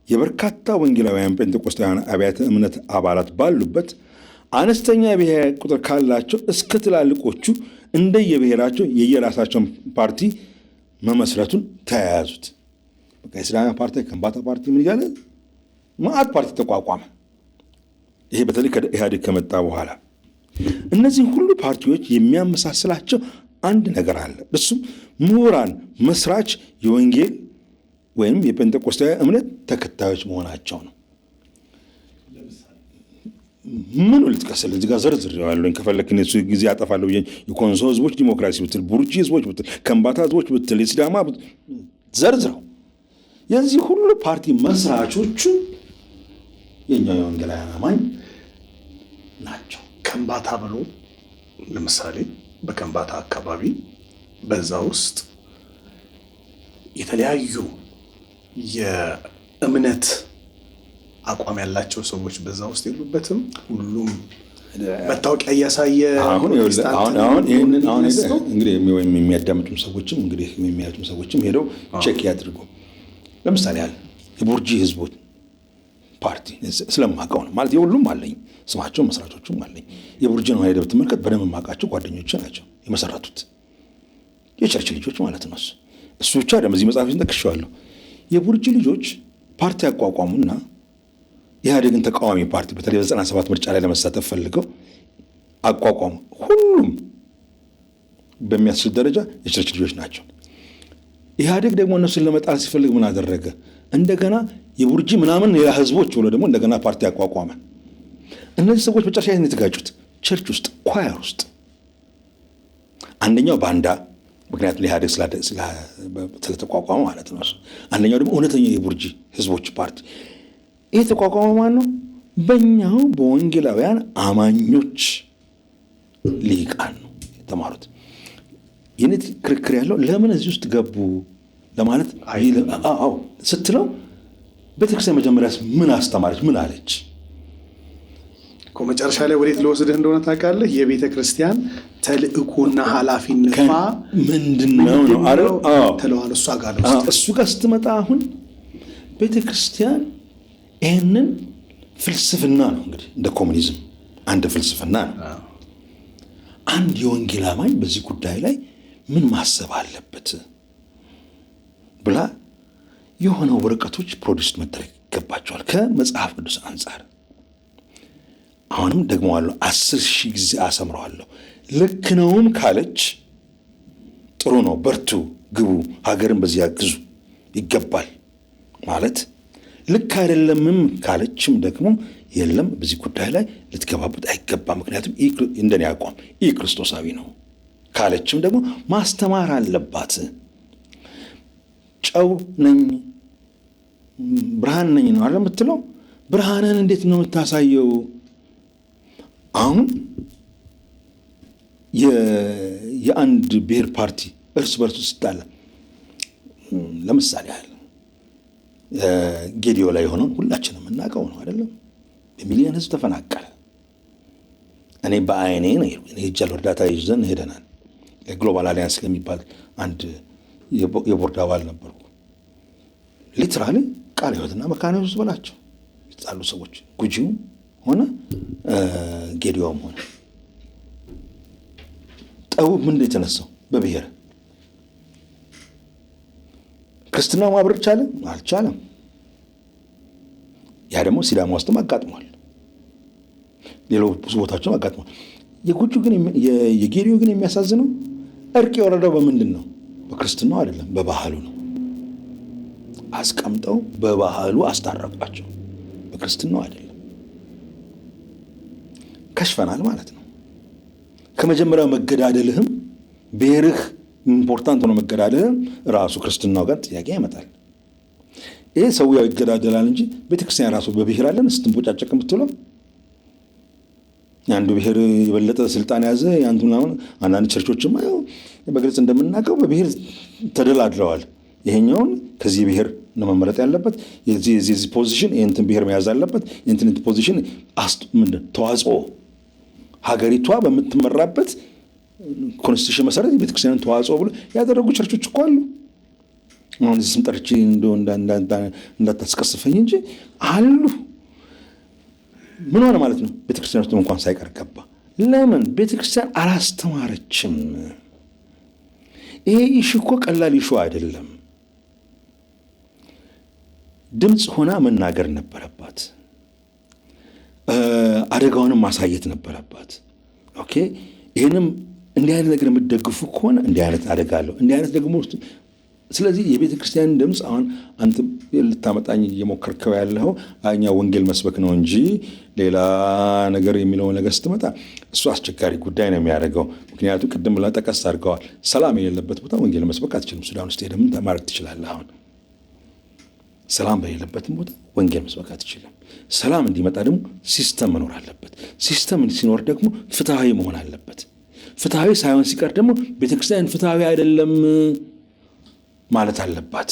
የበርካታ ወንጌላውያን ጴንጤቆስጣውያን አብያተ እምነት አባላት ባሉበት አነስተኛ የብሔር ቁጥር ካላቸው እስከ ትላልቆቹ እንደየብሔራቸው የየራሳቸውን ፓርቲ መመስረቱን ተያያዙት። በቃ የሲዳማ ፓርቲ፣ ከምባታ ፓርቲ ምን እያለ ማዕት ፓርቲ ተቋቋመ። ይሄ በተለይ ከኢህአዴግ ከመጣ በኋላ እነዚህ ሁሉ ፓርቲዎች የሚያመሳስላቸው አንድ ነገር አለ። እሱም ምሁራን መስራች የወንጌል ወይም የጴንጤቆስጣዊ እምነት ተከታዮች መሆናቸው ነው። ምን ልጥቀስልህ? እዚህ ጋር ዘርዝሬዋለሁ። ከፈለክ እሱ ጊዜ ያጠፋለሁ። የኮንሶ ህዝቦች ዲሞክራሲ ብትል፣ ቡርጂ ህዝቦች ብትል፣ ከምባታ ህዝቦች ብትል፣ የሲዳማ ዘርዝረው የዚህ ሁሉ ፓርቲ መስራቾቹ የኛው የወንጌላውያን አማኝ ናቸው። ከምባታ ብሎ ለምሳሌ በከምባታ አካባቢ በዛ ውስጥ የተለያዩ የእምነት አቋም ያላቸው ሰዎች በዛ ውስጥ የሉበትም። ሁሉም መታወቂያ እያሳየ አሁን እንግዲህ የሚያዳምጡም ሰዎችም ሄደው ቼክ ያድርጉ። ለምሳሌ ያህል የቡርጂ ህዝቦች ፓርቲ ስለማውቀው ነው ማለት የሁሉም አለኝ ስማቸው መስራቾቹም አለኝ። የቡርጂ ነው ሄደህ ብትመልከት በደንብ የማውቃቸው ጓደኞቼ ናቸው የመሰረቱት የቸርች ልጆች ማለት ነው። እሱ ብቻ ደግሞ እዚህ መጽሐፍ ጠቅሼዋለሁ። የቡርጂ ልጆች ፓርቲ ያቋቋሙና ኢህአዴግን ተቃዋሚ ፓርቲ በተለይ በ97 ምርጫ ላይ ለመሳተፍ ፈልገው አቋቋሙ። ሁሉም በሚያስችል ደረጃ የቸርች ልጆች ናቸው። ኢህአዴግ ደግሞ እነሱን ለመጣል ሲፈልግ ምን አደረገ? እንደገና የቡርጂ ምናምን ሌላ ህዝቦች ብሎ ደግሞ እንደገና ፓርቲ አቋቋመ። እነዚህ ሰዎች መጨረሻ ላይ የተጋጩት ቸርች ውስጥ ኳየር ውስጥ አንደኛው ባንዳ፣ ምክንያቱም ኢህአዴግ ስለተቋቋመ ማለት ነው። አንደኛው ደግሞ እውነተኛ የቡርጂ ህዝቦች ፓርቲ። ይህ ተቋቋመ ማን ነው? በእኛው በወንጌላውያን አማኞች ሊቃን ነው የተማሩት። ይህን ክርክር ያለው ለምን እዚህ ውስጥ ገቡ ለማለት ስትለው ቤተክርስቲያን መጀመሪያ ምን አስተማረች? ምን አለች? መጨረሻ ላይ ወዴት ለወስድህ እንደሆነ ታውቃለህ? የቤተ ክርስቲያን ተልእኮና ኃላፊነቷ ምንድነው ነው አይደል? ተለዋል። እሷ ጋር ነው። እሱ ጋር ስትመጣ አሁን ቤተ ክርስቲያን ይህንን ፍልስፍና ነው እንግዲህ እንደ ኮሙኒዝም አንድ ፍልስፍና ነው። አንድ የወንጌል አማኝ በዚህ ጉዳይ ላይ ምን ማሰብ አለበት ብላ የሆነ ወረቀቶች ፕሮዲውስ መደረግ ይገባቸዋል ከመጽሐፍ ቅዱስ አንጻር። አሁንም ደግመዋለሁ 10,000 ጊዜ አሰምረዋለሁ። ልክ ነውም ካለች ጥሩ ነው፣ በርቱ፣ ግቡ፣ ሀገርን በዚህ ያግዙ ይገባል ማለት። ልክ አይደለምም ካለችም ደግሞ የለም በዚህ ጉዳይ ላይ ልትገባበት አይገባም፣ ምክንያቱም እንደኔ አቋም ይህ ክርስቶሳዊ ነው ካለችም ደግሞ ማስተማር አለባት። ጨው ነኝ ብርሃን ነኝ ነው አይደል የምትለው? ብርሃንን እንዴት ነው የምታሳየው? አሁን የአንድ ብሔር ፓርቲ እርስ በርሱ ሲጣላ ለምሳሌ ያህል ጌዲዮ ላይ የሆነውን ሁላችንም እናውቀው ነው አይደለም? በሚሊዮን ህዝብ ተፈናቀለ። እኔ በአይኔ ነው ሄጃለሁ፣ እርዳታ ይዘን ሄደናል። የግሎባል አሊያንስ ለሚባል አንድ የቦርድ አባል ነበርኩ። ሊትራሊ ቃለ ሕይወትና መካነ ኢየሱስ በላቸው የተጣሉ ሰዎች ጉጂውም ሆነ ጌዲዮም ሆነ ጠቡ ምንድን የተነሳው በብሔር ክርስትናው ማብረር ቻለ አልቻለም። ያ ደግሞ ሲዳማ ውስጥም አጋጥሟል። ሌሎች ብዙ ቦታዎችም አጋጥሟል። የጌዲዮ ግን የሚያሳዝነው እርቅ የወረደው በምንድን ነው? በክርስትናው አይደለም፣ በባህሉ ነው። አስቀምጠው በባህሉ አስታረቋቸው፣ በክርስትናው አይደለም። ከሽፈናል ማለት ነው። ከመጀመሪያው መገዳደልህም ብሔርህ ኢምፖርታንት ሆኖ መገዳደልህም ራሱ ክርስትናው ጋር ጥያቄ ያመጣል። ይሄ ሰው ያው ይገዳደላል እንጂ ቤተክርስቲያን ራሱ በብሔር አለን ስትንቦጫጨቅ የምትውለው አንዱ ብሔር የበለጠ ስልጣን ያዘ ያንቱ ምናምን። አንዳንድ ቸርቾችማ ያው በግልጽ እንደምናውቀው በብሔር ተደላድለዋል። ይሄኛውን ከዚህ ብሔር ነው መመረጥ ያለበት፣ የዚህ ፖዚሽን የእንትን ብሔር መያዝ አለበት፣ የእንትን ፖዚሽን ተዋጽኦ ሀገሪቷ በምትመራበት ኮንስቲቱሽን መሰረት የቤተክርስቲያንን ተዋጽኦ ብሎ ያደረጉ ቸርቾች እኮ አሉ። አሁን እዚህ ስም ጠርቼ እንዳታስቀስፈኝ እንጂ አሉ። ምን ሆነ ማለት ነው? ቤተክርስቲያን ውስጥ እንኳን ሳይቀር ገባ። ለምን? ቤተክርስቲያን አላስተማረችም። ይሄ ኢሹ እኮ ቀላል ኢሹ አይደለም። ድምፅ ሆና መናገር ነበረባት። አደጋውንም ማሳየት ነበረባት። ኦኬ፣ ይህንም እንዲህ አይነት ነገር የምትደግፉ ከሆነ እንዲህ አይነት አደጋ አለው፣ እንዲህ አይነት ደግሞ ውስጥ። ስለዚህ የቤተ ክርስቲያን ድምፅ አሁን አንተ ልታመጣኝ እየሞከርከው ያለው እኛ ወንጌል መስበክ ነው እንጂ ሌላ ነገር የሚለው ነገር ስትመጣ እሱ አስቸጋሪ ጉዳይ ነው የሚያደርገው። ምክንያቱም ቅድም ብላ ጠቀስ አድርገዋል። ሰላም የሌለበት ቦታ ወንጌል መስበክ አትችልም። ሱዳን ውስጥ ሄደህ ምን ማድረግ ትችላለህ? አሁን ሰላም በሌለበትም ቦታ ወንጌል መስበክ አትችልም። ሰላም እንዲመጣ ደግሞ ሲስተም መኖር አለበት። ሲስተም ሲኖር ደግሞ ፍትሐዊ መሆን አለበት። ፍትሐዊ ሳይሆን ሲቀር ደግሞ ቤተክርስቲያን ፍትሐዊ አይደለም ማለት አለባት።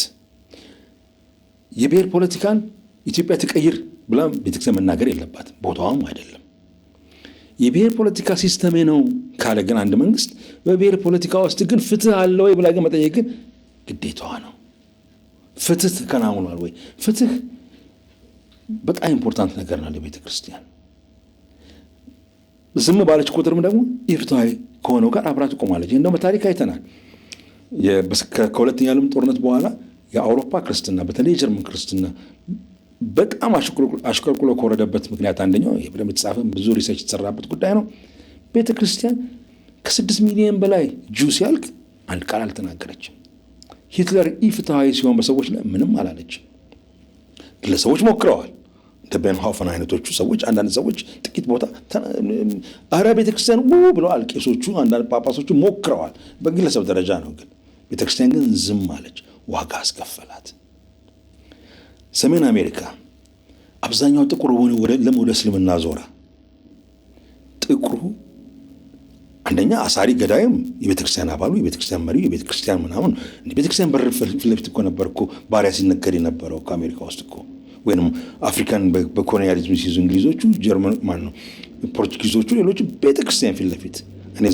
የብሔር ፖለቲካን ኢትዮጵያ ትቀይር ብላ ቤተክርስቲያን መናገር የለባትም፣ ቦታዋም አይደለም። የብሔር ፖለቲካ ሲስተሜ ነው ካለ ግን አንድ መንግስት በብሔር ፖለቲካ ውስጥ ግን ፍትህ አለ ወይ ብላ ግን መጠየቅ ግን ግዴታዋ ነው። ፍትህ ተከናውኗል ወይ? ፍትህ በጣም ኢምፖርታንት ነገር ነው ለቤተ ክርስቲያን። ዝም ባለች ቁጥርም ደግሞ ኢፍትሐዊ ከሆነው ጋር አብራ ትቆማለች። እንደውም በታሪክ አይተናል። ከሁለተኛው ዓለም ጦርነት በኋላ የአውሮፓ ክርስትና በተለይ የጀርመን ክርስትና በጣም አሽቆልቁሎ ከወረደበት ምክንያት አንደኛው በደንብ የተጻፈ ብዙ ሪሰርች የተሰራበት ጉዳይ ነው። ቤተ ክርስቲያን ከ6 ሚሊዮን በላይ ጁ ሲያልቅ አንድ ቃል አልተናገረችም። ሂትለር ኢፍትሐዊ ሲሆን በሰዎች ላይ ምንም አላለችም። ግለሰቦች ሞክረዋል። እንደ ቤንሃውፈን አይነቶቹ ሰዎች፣ አንዳንድ ሰዎች ጥቂት ቦታ አረ ቤተክርስቲያን ብለዋል። ቄሶቹ፣ አንዳንድ ጳጳሶቹ ሞክረዋል። በግለሰብ ደረጃ ነው። ግን ቤተክርስቲያን ግን ዝም አለች። ዋጋ አስከፈላት። ሰሜን አሜሪካ አብዛኛው ጥቁር ወደ እስልምና ዞረ። ጥቁሩ አንደኛ አሳሪ ገዳይም የቤተክርስቲያን አባሉ፣ የቤተክርስቲያን መሪው፣ የቤተክርስቲያን ምናምን። ቤተክርስቲያን በር ፊት ለፊት እኮ ነበር እኮ ባሪያ ሲነገድ የነበረው ከአሜሪካ ውስጥ እኮ። ወይም አፍሪካን በኮሎኒያሊዝም ሲይዙ እንግሊዞቹ፣ ጀርመን ማን ነው ፖርቹጊዞቹ፣ ሌሎቹ ቤተክርስቲያን ፊት ለፊት። እኔ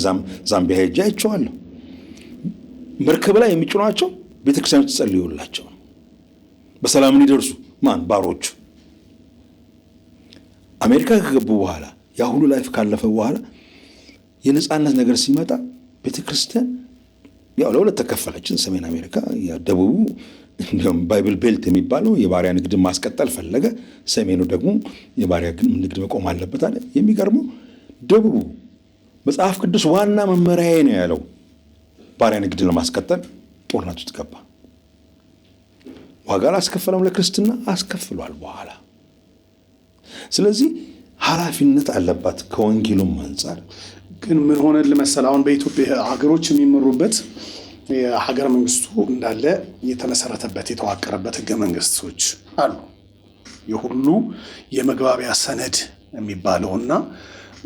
ዛምቢያ ሄጄ አይቼዋለሁ። መርከብ ላይ የሚጭኗቸው ቤተክርስቲያኖች ጸልዩላቸው በሰላም እንዲደርሱ ባሮቹ። አሜሪካ ከገቡ በኋላ ያ ሁሉ ላይፍ ካለፈ በኋላ የነጻነት ነገር ሲመጣ ቤተክርስቲያን ያው ለሁለት ተከፈለችን። ሰሜን አሜሪካ ደቡቡ እንዲሁም ባይብል ቤልት የሚባለው የባሪያ ንግድን ማስቀጠል ፈለገ። ሰሜኑ ደግሞ የባሪያ ንግድ መቆም አለበት አለ። የሚገርመው ደቡቡ መጽሐፍ ቅዱስ ዋና መመሪያዬ ነው ያለው ባሪያ ንግድን ለማስቀጠል ጦርነት ውስጥ ገባ። ዋጋ አላስከፈለም፣ ለክርስትና አስከፍሏል በኋላ። ስለዚህ ኃላፊነት አለባት ከወንጌሉም አንጻር። ግን ምን ሆነ ለመሰል አሁን በኢትዮጵያ ሀገሮች የሚመሩበት የሀገር መንግስቱ እንዳለ የተመሰረተበት የተዋቀረበት ህገ መንግስቶች አሉ። የሁሉ የመግባቢያ ሰነድ የሚባለውና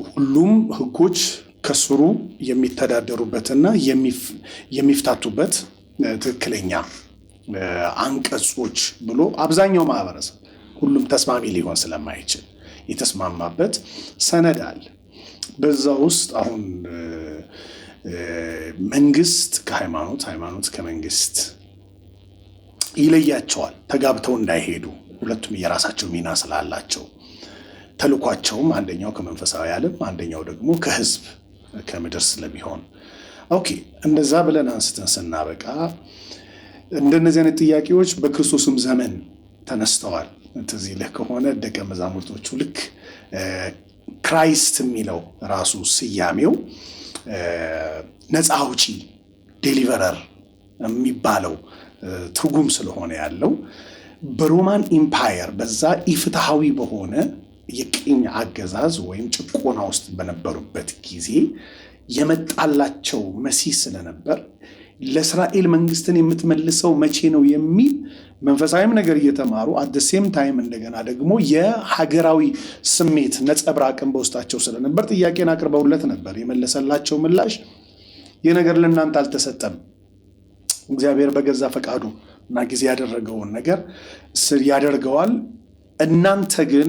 ሁሉም ህጎች ከስሩ የሚተዳደሩበትና የሚፍታቱበት ትክክለኛ አንቀጾች ብሎ አብዛኛው ማህበረሰብ ሁሉም ተስማሚ ሊሆን ስለማይችል የተስማማበት ሰነድ አለ። በዛ ውስጥ አሁን መንግስት ከሃይማኖት፣ ሃይማኖት ከመንግስት ይለያቸዋል። ተጋብተው እንዳይሄዱ ሁለቱም የራሳቸው ሚና ስላላቸው ተልኳቸውም አንደኛው ከመንፈሳዊ ዓለም አንደኛው ደግሞ ከህዝብ ከምድር ስለሚሆን ኦኬ፣ እንደዛ ብለን አንስተን ስናበቃ እንደነዚህ አይነት ጥያቄዎች በክርስቶስም ዘመን ተነስተዋል። ትዝ ይልህ ከሆነ ደቀ መዛሙርቶቹ ልክ ክራይስት የሚለው ራሱ ስያሜው ነፃ አውጪ ዴሊቨረር የሚባለው ትርጉም ስለሆነ ያለው በሮማን ኢምፓየር በዛ ኢፍትሐዊ በሆነ የቅኝ አገዛዝ ወይም ጭቆና ውስጥ በነበሩበት ጊዜ የመጣላቸው መሲህ ስለነበር ለእስራኤል መንግስትን የምትመልሰው መቼ ነው የሚል መንፈሳዊም ነገር እየተማሩ አት ሴም ታይም እንደገና ደግሞ የሀገራዊ ስሜት ነጸብራቅን በውስጣቸው ስለነበር ጥያቄን አቅርበውለት ነበር። የመለሰላቸው ምላሽ ይህ ነገር ለእናንተ አልተሰጠም፣ እግዚአብሔር በገዛ ፈቃዱ እና ጊዜ ያደረገውን ነገር ያደርገዋል፣ እናንተ ግን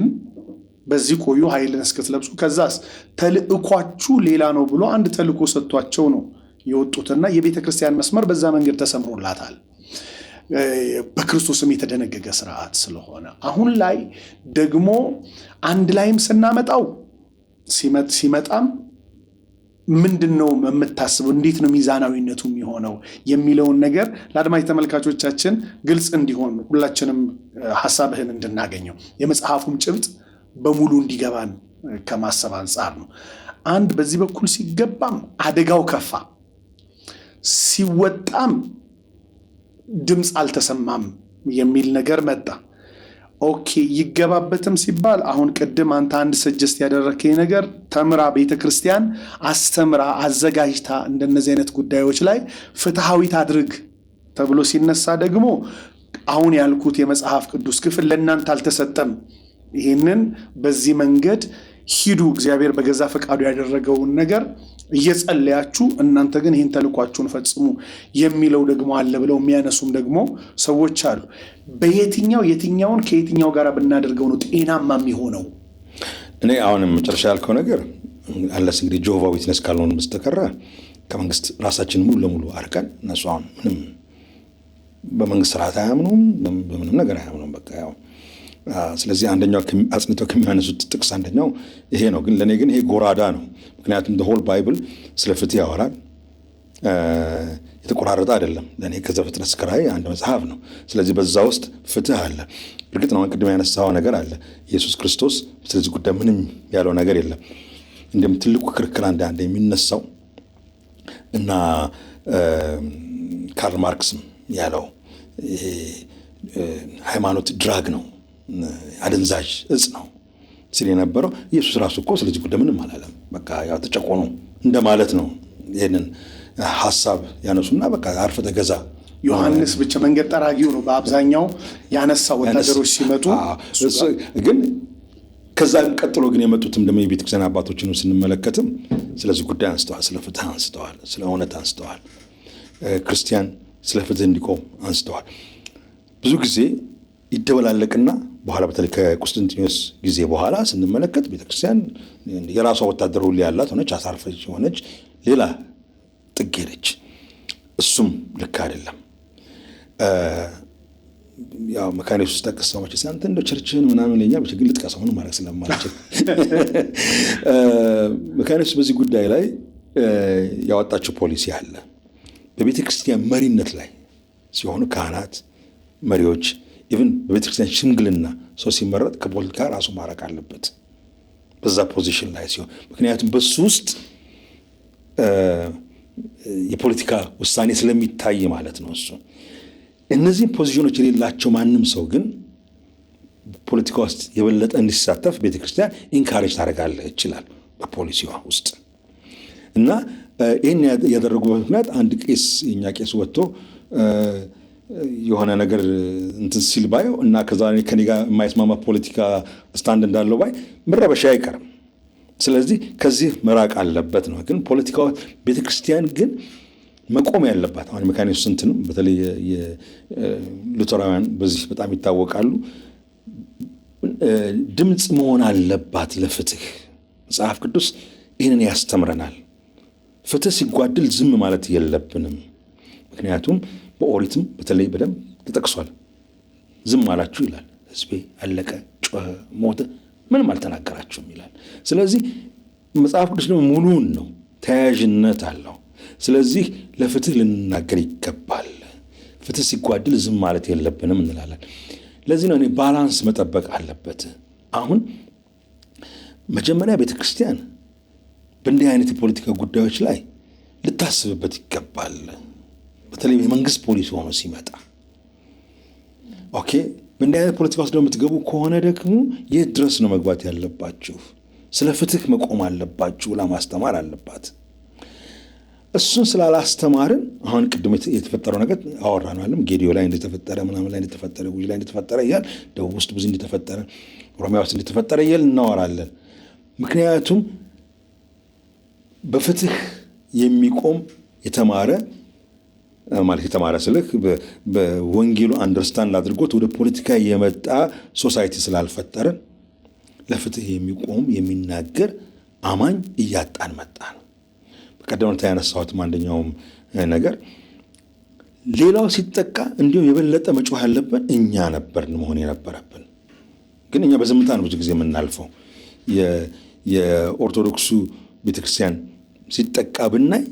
በዚህ ቆዩ ኃይልን እስክትለብሱ፣ ከዛስ ተልእኳችሁ ሌላ ነው ብሎ አንድ ተልእኮ ሰጥቷቸው ነው የወጡትና የቤተ ክርስቲያን መስመር በዛ መንገድ ተሰምሮላታል። በክርስቶስም የተደነገገ ስርዓት ስለሆነ አሁን ላይ ደግሞ አንድ ላይም ስናመጣው ሲመጣም ምንድን ነው የምታስበው፣ እንዴት ነው ሚዛናዊነቱ የሚሆነው የሚለውን ነገር ለአድማጭ ተመልካቾቻችን ግልጽ እንዲሆን ሁላችንም ሐሳብህን እንድናገኘው የመጽሐፉም ጭብጥ በሙሉ እንዲገባን ከማሰብ አንጻር ነው። አንድ በዚህ በኩል ሲገባም አደጋው ከፋ፣ ሲወጣም ድምፅ አልተሰማም የሚል ነገር መጣ። ኦኬ ይገባበትም ሲባል አሁን ቅድም አንተ አንድ ሰጀስት ያደረከኝ ነገር ተምራ ቤተክርስቲያን አስተምራ አዘጋጅታ እንደነዚህ አይነት ጉዳዮች ላይ ፍትሃዊት አድርግ ተብሎ ሲነሳ ደግሞ አሁን ያልኩት የመጽሐፍ ቅዱስ ክፍል ለእናንተ አልተሰጠም፣ ይህንን በዚህ መንገድ ሂዱ፣ እግዚአብሔር በገዛ ፈቃዱ ያደረገውን ነገር እየጸለያችሁ እናንተ ግን ይህን ተልኳችሁን ፈጽሙ የሚለው ደግሞ አለ ብለው የሚያነሱም ደግሞ ሰዎች አሉ። የትኛውን ከየትኛው ጋር ብናደርገው ነው ጤናማ የሚሆነው? እኔ አሁንም መጨረሻ ያልከው ነገር አለስ እንግዲህ ጆሆቫ ዊትነስ ካልሆን በስተቀር ከመንግስት ራሳችን ሙሉ ለሙሉ አርቀን እነሱ አሁን ምንም በመንግስት ስርዓት አያምኑም፣ በምንም ነገር አያምኑም። በቃ ያው ስለዚህ አንደኛው አጽንተው ከሚያነሱት ጥቅስ አንደኛው ይሄ ነው። ግን ለእኔ ግን ይሄ ጎራዳ ነው። ምክንያቱም ሆል ባይብል ስለ ፍትህ ያወራል፣ የተቆራረጠ አይደለም። ለእኔ ከዘፍጥረት እስከ ራዕይ አንድ መጽሐፍ ነው። ስለዚህ በዛ ውስጥ ፍትህ አለ። እርግጥ ነው ቅድም ያነሳው ነገር አለ። ኢየሱስ ክርስቶስ ስለዚህ ጉዳይ ምንም ያለው ነገር የለም። እንደም ትልቁ ክርክር አንድ የሚነሳው እና ካርል ማርክስም ያለው ይሄ ሃይማኖት ድራግ ነው፣ አደንዛዥ እጽ ነው ሲል የነበረው ኢየሱስ ራሱ እኮ ስለዚህ ጉዳይ ምንም አላለም። በቃ ያው ተጨቆኑ እንደማለት ነው። ይሄንን ሐሳብ ያነሱና በቃ አርፈ ተገዛ። ዮሐንስ ብቻ መንገድ ጠራጊው ነው በአብዛኛው ያነሳው ወታደሮች ሲመጡ። ግን ከዛ ቀጥሎ ግን የመጡትም ደግሞ የቤተክርስቲያን አባቶችን ስንመለከትም ስለዚህ ጉዳይ አንስተዋል፣ ስለ ፍትህ አንስተዋል፣ ስለ እውነት አንስተዋል፣ ክርስቲያን ስለ ፍትህ እንዲቆም አንስተዋል። ብዙ ጊዜ ይደበላለቅና በኋላ በተለይ ከቁስጥንጥኖስ ጊዜ በኋላ ስንመለከት ቤተክርስቲያን የራሷ ወታደር ሁሉ ያላት ሆነች፣ አሳርፈች ሆነች፣ ሌላ ጥግ ሄደች። እሱም ልክ አይደለም። ያው መካኒስ ውስጥ ጠቅሰው መቼ አንተ እንደው ቸርችህን ምናምን ለኛ በችግር ልጥቀሰው ምን ማለት ስለማልችል መካኒስ በዚህ ጉዳይ ላይ ያወጣችው ፖሊሲ አለ። በቤተክርስቲያን መሪነት ላይ ሲሆኑ ካህናት መሪዎች ኢቭን በቤተክርስቲያን ሽምግልና ሰው ሲመረጥ ከፖለቲካ ራሱ ማራቅ አለበት በዛ ፖዚሽን ላይ ሲሆን፣ ምክንያቱም በሱ ውስጥ የፖለቲካ ውሳኔ ስለሚታይ ማለት ነው። እሱ እነዚህ ፖዚሽኖች የሌላቸው ማንም ሰው ግን ፖለቲካ ውስጥ የበለጠ እንዲሳተፍ ቤተክርስቲያን ኢንካሬጅ ታደርጋለህ ይችላል በፖሊሲዋ ውስጥ እና ይህን ያደረጉበት ምክንያት አንድ ቄስ የኛ ቄስ ወጥቶ የሆነ ነገር እንትን ሲል ባየው እና ከዛ ከኔ ጋር የማይስማማ ፖለቲካ ስታንድ እንዳለው ባይ መረበሻ አይቀርም። ስለዚህ ከዚህ መራቅ አለበት ነው። ግን ፖለቲካው ቤተክርስቲያን ግን መቆም ያለባት አሁን ሜካኒክስ እንትንም በተለይ የሉተራውያን በዚህ በጣም ይታወቃሉ። ድምጽ መሆን አለባት ለፍትህ። መጽሐፍ ቅዱስ ይህንን ያስተምረናል። ፍትህ ሲጓድል ዝም ማለት የለብንም። ምክንያቱም በኦሪትም በተለይ በደንብ ተጠቅሷል። ዝም አላችሁ ይላል። ሕዝቤ አለቀ፣ ጮኸ፣ ሞተ፣ ምንም አልተናገራችሁም ይላል። ስለዚህ መጽሐፍ ቅዱስ ደግሞ ሙሉውን ነው፣ ተያያዥነት አለው። ስለዚህ ለፍትህ ልንናገር ይገባል። ፍትህ ሲጓድል ዝም ማለት የለብንም እንላለን። ለዚህ ነው እኔ ባላንስ መጠበቅ አለበት። አሁን መጀመሪያ ቤተክርስቲያን በእንዲህ አይነት የፖለቲካ ጉዳዮች ላይ ልታስብበት ይገባል። በተለይ የመንግስት ፖሊሲ ሆኖ ሲመጣ ኦኬ፣ በእንዲህ አይነት ፖለቲካ ውስጥ ደግሞ የምትገቡ ከሆነ ደግሞ የት ድረስ ነው መግባት ያለባችሁ? ስለ ፍትህ መቆም አለባችሁ ብላ ማስተማር አለባት። እሱን ስላላስተማርን አሁን ቅድም የተፈጠረው ነገር አወራናልም። ጌዲዮ ላይ እንደተፈጠረ ምናምን ላይ እንደተፈጠረ ጉጂ ላይ እንደተፈጠረ እያል ደቡብ ውስጥ ብዙ እንደተፈጠረ ኦሮሚያ ውስጥ እንደተፈጠረ እያል እናወራለን። ምክንያቱም በፍትህ የሚቆም የተማረ ማለት የተማረ ስልክ በወንጌሉ አንደርስታንድ አድርጎት ወደ ፖለቲካ የመጣ ሶሳይቲ ስላልፈጠረን ለፍትህ የሚቆም የሚናገር አማኝ እያጣን መጣ ነው። በቀደምታ ያነሳሁትም አንደኛውም ነገር ሌላው ሲጠቃ እንዲሁም የበለጠ መጮህ ያለብን እኛ ነበርን መሆን የነበረብን። ግን እኛ በዝምታ ነው ብዙ ጊዜ የምናልፈው። የኦርቶዶክሱ ቤተክርስቲያን ሲጠቃ ብናይ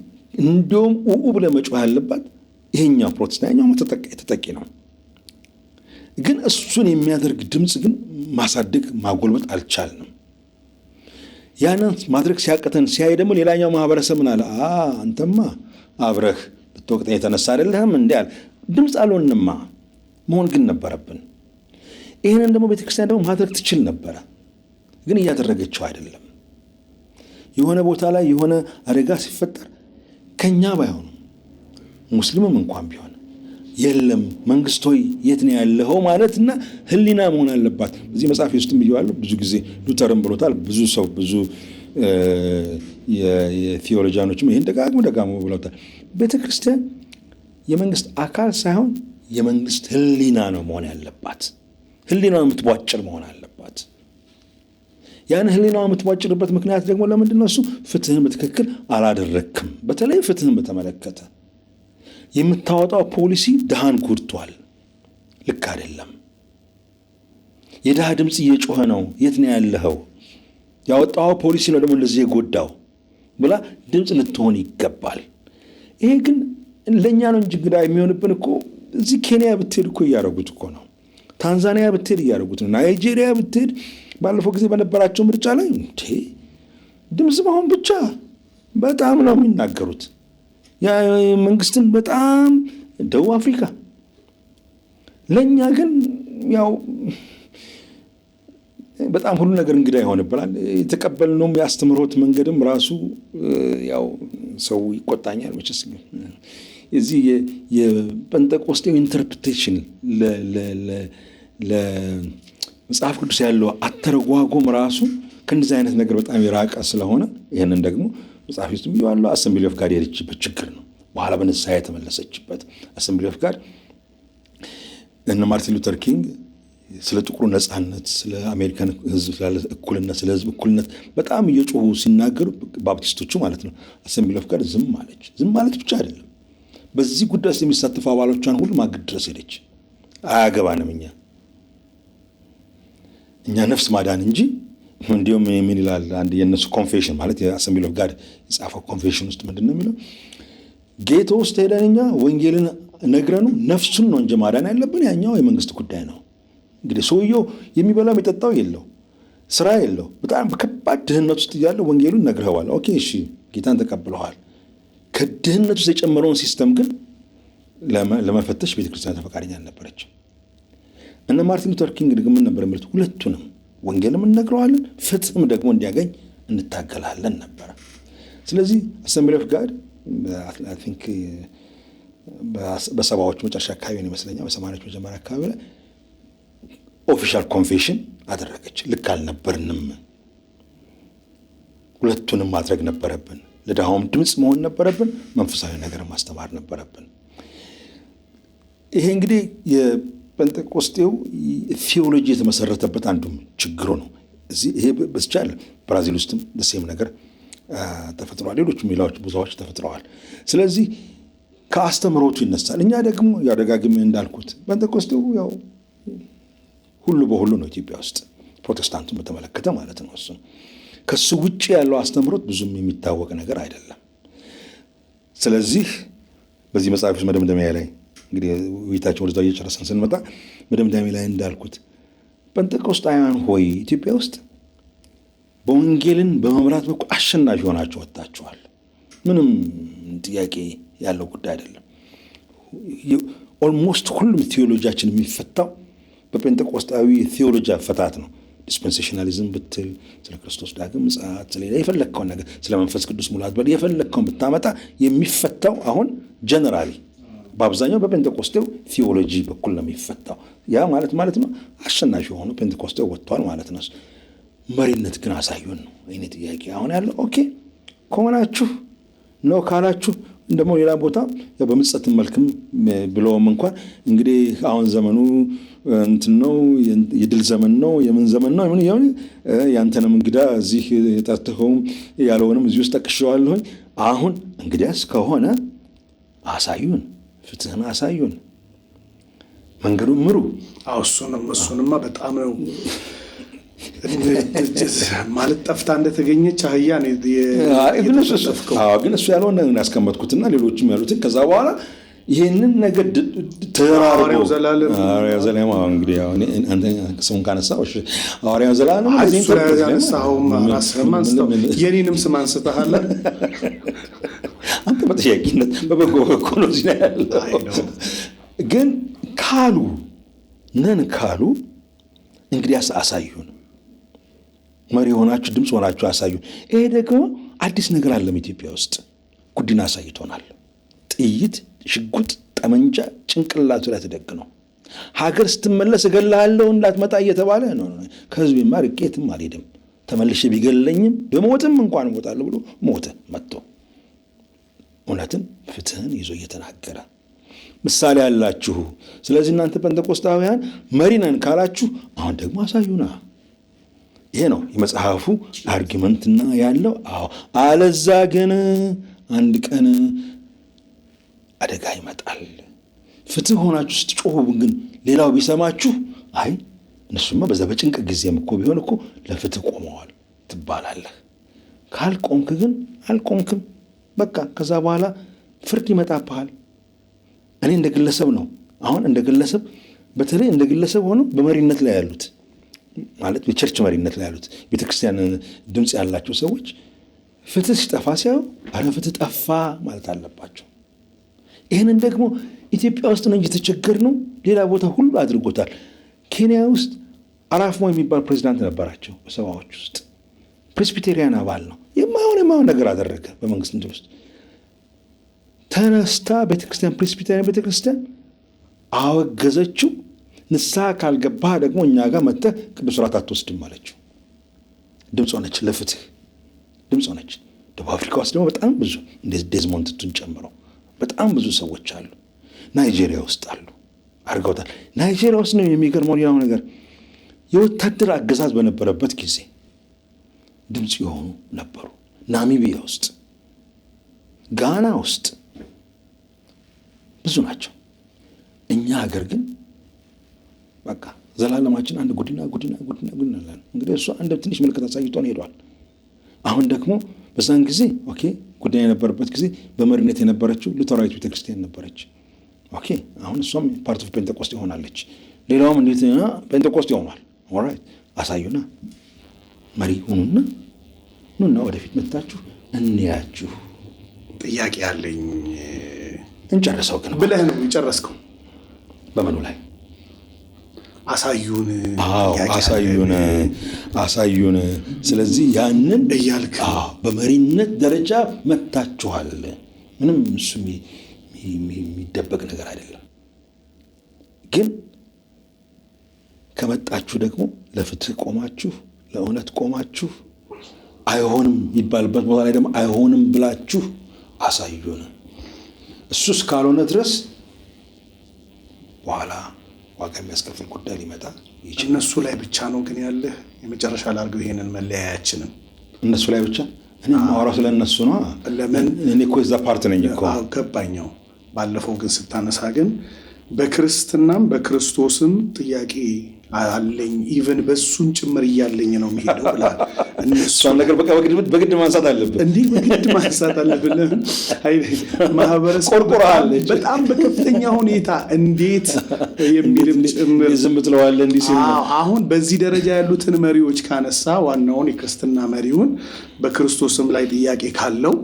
እንዲሁም ኡኡ ብለህ መጮህ ያለባት ይሄኛው ፕሮቴስታንኛው ተጠቂ ነው። ግን እሱን የሚያደርግ ድምፅ ግን ማሳደግ ማጎልበት አልቻልንም። ያንን ማድረግ ሲያቀተን ሲያይ ደግሞ ሌላኛው ማህበረሰብ ምን አለ? አንተማ አብረህ ልትወቅጠኝ የተነሳ አይደለህም እንዴ አለ። ድምፅ አልሆንማ መሆን ግን ነበረብን። ይህንን ደግሞ ቤተክርስቲያን ደግሞ ማድረግ ትችል ነበረ፣ ግን እያደረገችው አይደለም። የሆነ ቦታ ላይ የሆነ አደጋ ሲፈጠር ከኛ ባይሆኑ ሙስሊምም እንኳን ቢሆን የለም መንግስት ሆይ የት ነው ያለኸው ማለትና ህሊና መሆን አለባት። በዚህ መጽሐፍ ውስጥም ብየዋለሁ። ብዙ ጊዜ ሉተርም ብሎታል። ብዙ ሰው ብዙ የቴዎሎጂያኖችም ይህን ደጋግሞ ብለውታል። ቤተክርስቲያን የመንግስት አካል ሳይሆን የመንግስት ህሊና ነው መሆን ያለባት። ህሊናው የምትቧጭር መሆን አለባት። ያን ህሊናው የምትቧጭርበት ምክንያት ደግሞ ለምንድን ነው? እሱ ፍትህን በትክክል አላደረክም። በተለይ ፍትህን በተመለከተ የምታወጣው ፖሊሲ ድሃን ጎድቷል፣ ልክ አይደለም። የድሃ ድምፅ እየጮኸ ነው፣ የት ነው ያለኸው? ያወጣው ፖሊሲ ነው ደግሞ ለዚህ የጎዳው ብላ ድምፅ ልትሆን ይገባል። ይሄ ግን ለእኛ ነው እንጂ ግዳ የሚሆንብን እኮ እዚህ ኬንያ ብትሄድ እኮ እያደረጉት እኮ ነው። ታንዛኒያ ብትሄድ እያደረጉት ነው። ናይጄሪያ ብትሄድ ባለፈው ጊዜ በነበራቸው ምርጫ ላይ ድምፅ መሆን ብቻ በጣም ነው የሚናገሩት። መንግስትን በጣም ደቡብ አፍሪካ። ለእኛ ግን ያው በጣም ሁሉ ነገር እንግዳ ይሆንብናል። የተቀበልነውም የአስተምህሮት መንገድም ራሱ ያው ሰው ይቆጣኛል መቼስ። እዚህ የጴንጤቆስጤው ኢንተርፕሬቴሽን ለመጽሐፍ ቅዱስ ያለው አተረጓጎም ራሱ ከእንደዚህ አይነት ነገር በጣም የራቀ ስለሆነ ይህንን ደግሞ መጽሐፍ ውስጥ ያለው አሰምብሊ ኦፍ ጋድ የሄደችበት ችግር ነው። በኋላ በንስሐ የተመለሰችበት አሰምብሊ ኦፍ ጋድ እነ ማርቲን ሉተር ኪንግ ስለ ጥቁሩ ነጻነት፣ ስለ አሜሪካን ህዝብ ስላለ እኩልነት፣ ስለ ህዝብ እኩልነት በጣም እየጮሁ ሲናገሩ ባፕቲስቶቹ ማለት ነው። አሰምብሊ ኦፍ ጋድ ዝም አለች። ዝም ማለት ብቻ አይደለም፣ በዚህ ጉዳይ ውስጥ የሚሳተፉ አባሎቿን ሁሉ ማገድ ድረስ ሄደች። አያገባንም እኛ ነፍስ ማዳን እንጂ። እንዲሁም ምን ይላል አንድ የነሱ ኮንፌሽን ማለት የአሰምብሊ ኦፍ ጋድ የጻፈው ኮንፌሽን ውስጥ ምንድን ነው የሚለው? ጌቶ ውስጥ ሄደን እኛ ወንጌልን ነግረኑ ነፍሱን ነው እንጂ ማዳን ያለብን፣ ያኛው የመንግስት ጉዳይ ነው። እንግዲህ ሰውየው የሚበላው የሚጠጣው የለው፣ ስራ የለው፣ በጣም በከባድ ድህነት ውስጥ እያለ ወንጌሉን ነግረዋል። ኦኬ እሺ፣ ጌታን ተቀብለዋል። ከድህነት ውስጥ የጨመረውን ሲስተም ግን ለመፈተሽ ቤተክርስቲያን ተፈቃደኛ አልነበረች። እነ ማርቲን ሉተር ኪንግ ግን ምን ነበር የሚሉት? ሁለቱንም ወንጌልም እነግረዋለን፣ ፍትህም ደግሞ እንዲያገኝ እንታገላለን ነበረ። ስለዚህ አሰምብሊ ኦፍ ጋድ አይ ቲንክ በሰባዎቹ መጨረሻ አካባቢ ነው ይመስለኛል፣ በሰማንያዎቹ መጀመሪያ አካባቢ ላይ ኦፊሻል ኮንፌሽን አደረገች። ልክ አልነበርንም፣ ሁለቱንም ማድረግ ነበረብን። ለድሃውም ድምፅ መሆን ነበረብን፣ መንፈሳዊ ነገር ማስተማር ነበረብን። ይሄ እንግዲህ የጴንጤቆስጤው ቴዎሎጂ የተመሰረተበት አንዱም ችግሩ ነው። ይሄ በስቻለ ብራዚል ውስጥም ደሴም ነገር ተፈጥሯል። ሌሎችም ሌላዎች ብዙዎች ተፈጥረዋል። ስለዚህ ከአስተምሮቱ ይነሳል። እኛ ደግሞ ያው ደጋግሜ እንዳልኩት ጴንጤቆስጤው ያው ሁሉ በሁሉ ነው ኢትዮጵያ ውስጥ ፕሮቴስታንቱን በተመለከተ ማለት ነው። እሱ ከሱ ውጭ ያለው አስተምሮት ብዙም የሚታወቅ ነገር አይደለም። ስለዚህ በዚህ መጽሐፍ ውስጥ መደምደሚያ ላይ እንግዲህ ውይይታችን ወደዛ እየጨረሰን ስንመጣ መደምደሚያ ላይ እንዳልኩት ጴንጤቆስጣውያን ሆይ ኢትዮጵያ ውስጥ በወንጌልን በመምራት በኩል አሸናፊ ሆናችሁ ወጥታችኋል። ምንም ጥያቄ ያለው ጉዳይ አይደለም። ኦልሞስት ሁሉም ቴዎሎጂያችን የሚፈታው በጴንጤቆስጣዊ ቴዎሎጂ አፈታት ነው። ዲስፐንሴሽናሊዝም ብትል፣ ስለ ክርስቶስ ዳግም ምጽአት፣ ስለ የፈለግከውን ነገር፣ ስለ መንፈስ ቅዱስ ሙላት በል የፈለግከውን ብታመጣ የሚፈታው አሁን ጀነራሊ በአብዛኛው በጴንጤቆስጤው ቴዎሎጂ በኩል ነው የሚፈታው። ያ ማለት ነው አሸናፊ የሆኑ ጴንጤቆስጤው ወጥቷል ማለት ነው። መሪነት ግን አሳዩን ነው እኔ ጥያቄ አሁን ያለው። ኦኬ ከሆናችሁ ነው ካላችሁ እንደሞ ሌላ ቦታ በምጽአት መልክም ብለውም እንኳን እንግዲህ አሁን ዘመኑ እንትን ነው የድል ዘመን ነው የምን ዘመን ነው ምን ይሁን ያንተንም እንግዳ እዚህ የጠርተኸው ያለውንም እዚህ ውስጥ ጠቅሼዋለሁ። አሁን እንግዲያስ ከሆነ አሳዩን፣ ፍትህን አሳዩን፣ መንገዱን ምሩ። እሱንማ በጣም ነው ማለት ጠፍታ እንደተገኘች አህያ ነው። ግን እሱ ያለውን ያስቀመጥኩትና ሌሎችም ያሉትን ከዛ በኋላ ይህንን ነገር ተራርበው ዘላለም እንግዲህ አንተ ስሙን ካነሳው ሐዋርያው ዘላለም የኔንም ስም አንስተሃል። አንተ በጥያቄነት በበጎ በኩል ነው እዚህ ያለው። ግን ካሉ እንግዲህ አሳዩን፣ መሪ ሆናችሁ ድምፅ ሆናችሁ አሳዩን። ይሄ ደግሞ አዲስ ነገር አለም ኢትዮጵያ ውስጥ ጉዲና አሳይቶናል። ጥይት፣ ሽጉጥ፣ ጠመንጃ ጭንቅላቱ ላይ ተደግነው ሀገር ስትመለስ እገልሃለሁ እንዳትመጣ እየተባለ ነው። ከህዝቤማ ርቄትም አልሄድም፣ ተመልሼ ቢገለኝም በሞትም እንኳን እሞታለሁ ብሎ ሞተ መጥቶ እውነትን ፍትህን ይዞ እየተናገረ ምሳሌ አላችሁ። ስለዚህ እናንተ ጴንጤቆስጣውያን መሪ ነን ካላችሁ አሁን ደግሞ አሳዩና። ይሄ ነው የመጽሐፉ አርጊመንትና ያለው። አለዛ ግን አንድ ቀን አደጋ ይመጣል። ፍትህ ሆናችሁ ስትጮሁ ግን ሌላው ቢሰማችሁ አይ እነሱማ በዛ በጭንቅ ጊዜም እኮ ቢሆን እኮ ለፍትህ ቆመዋል ትባላለህ። ካልቆምክ ግን አልቆምክም፣ በቃ ከዛ በኋላ ፍርድ ይመጣብሃል። እኔ እንደ ግለሰብ ነው አሁን እንደ ግለሰብ በተለይ እንደ ግለሰብ ሆኖ በመሪነት ላይ ያሉት ማለት በቸርች መሪነት ላይ ያሉት ቤተክርስቲያን ድምፅ ያላቸው ሰዎች ፍትህ ሲጠፋ ሲያዩ አረ ፍትህ ጠፋ ማለት አለባቸው። ይህንን ደግሞ ኢትዮጵያ ውስጥ ነው እንጂ የተቸገርነው ሌላ ቦታ ሁሉ አድርጎታል። ኬንያ ውስጥ አራፍ ሞይ የሚባል ፕሬዚዳንት ነበራቸው። በሰባዎች ውስጥ ፕሬስቢቴሪያን አባል ነው። የማይሆን ነገር አደረገ። በመንግስት እንትን ውስጥ ተነስታ ቤተክርስቲያን ፕሬስቢቴሪያን ቤተክርስቲያን አወገዘችው። ንስሐ ካልገባህ ደግሞ እኛ ጋር መጥተህ ቅዱስ ራት አትወስድም አለችው። ድምፅ ሆነች፣ ለፍትህ ድምፅ ሆነች። ደቡብ አፍሪካ ውስጥ ደግሞ በጣም ብዙ እንደ ዴዝሞንድ ቱቱን ጨምሮ በጣም ብዙ ሰዎች አሉ። ናይጄሪያ ውስጥ አሉ አድርገውታል። ናይጄሪያ ውስጥ ነው የሚገርመው ሌላው ነገር የወታደር አገዛዝ በነበረበት ጊዜ ድምፅ የሆኑ ነበሩ። ናሚቢያ ውስጥ፣ ጋና ውስጥ ብዙ ናቸው። እኛ ሀገር ግን በቃ ዘላለማችን አንድ ጉዲና አለን። እንግዲህ እሱ አንድ ትንሽ ምልክት አሳይቶን ሄዷል። አሁን ደግሞ በዛን ጊዜ ኦኬ ጉዲና የነበረበት ጊዜ በመሪነት የነበረችው ሉተራዊት ቤተክርስቲያን ነበረች። ኦኬ አሁን እሷም ፓርት ኦፍ ፔንቴኮስቴ ሆናለች። ሌላውም እንዴት ፔንቴኮስቴ ሆኗል። ኦልራይት አሳዩና መሪ ሁኑና ኑና ወደፊት መጣችሁ እንያችሁ። ጥያቄ አለኝ። እንጨርሰው ግን ብለህ ነው የጨረስከው? በምኑ ላይ አሳዩን። ስለዚህ ያንን እያልክ በመሪነት ደረጃ መታችኋል። ምንም እሱ የሚደበቅ ነገር አይደለም። ግን ከመጣችሁ ደግሞ ለፍትህ ቆማችሁ፣ ለእውነት ቆማችሁ፣ አይሆንም የሚባልበት ቦታ ላይ ደግሞ አይሆንም ብላችሁ አሳዩን። እሱ እስካልሆነ ድረስ በኋላ ዋጋ የሚያስከፍል ጉዳይ ሊመጣ ይችላል። እነሱ ላይ ብቻ ነው ግን ያለህ የመጨረሻ ላድርገው ይሄንን መለያያችንን እነሱ ላይ ብቻ። እኔ ማወራው ስለ እነሱ ነው። ለምን እኔ እኮ እዛ ፓርት ነኝ እኮ ገባኛው። ባለፈው ግን ስታነሳ ግን በክርስትናም በክርስቶስም ጥያቄ አለኝ ኢቨን በሱን ጭምር እያለኝ ነው የሚሄደው ብለሃል። እሷን ነገር በቃ በግድ ማንሳት አለብን እንዴ በግድ ማንሳት አለብን። ማህበረሰብ ቆርቆራለች በጣም በከፍተኛ ሁኔታ እንዴት የሚልም ጭምር ዝም ትለዋለህ እንዲህ ሲል ነው። አሁን በዚህ ደረጃ ያሉትን መሪዎች ካነሳ ዋናውን የክርስትና መሪውን በክርስቶስም ላይ ጥያቄ ካለው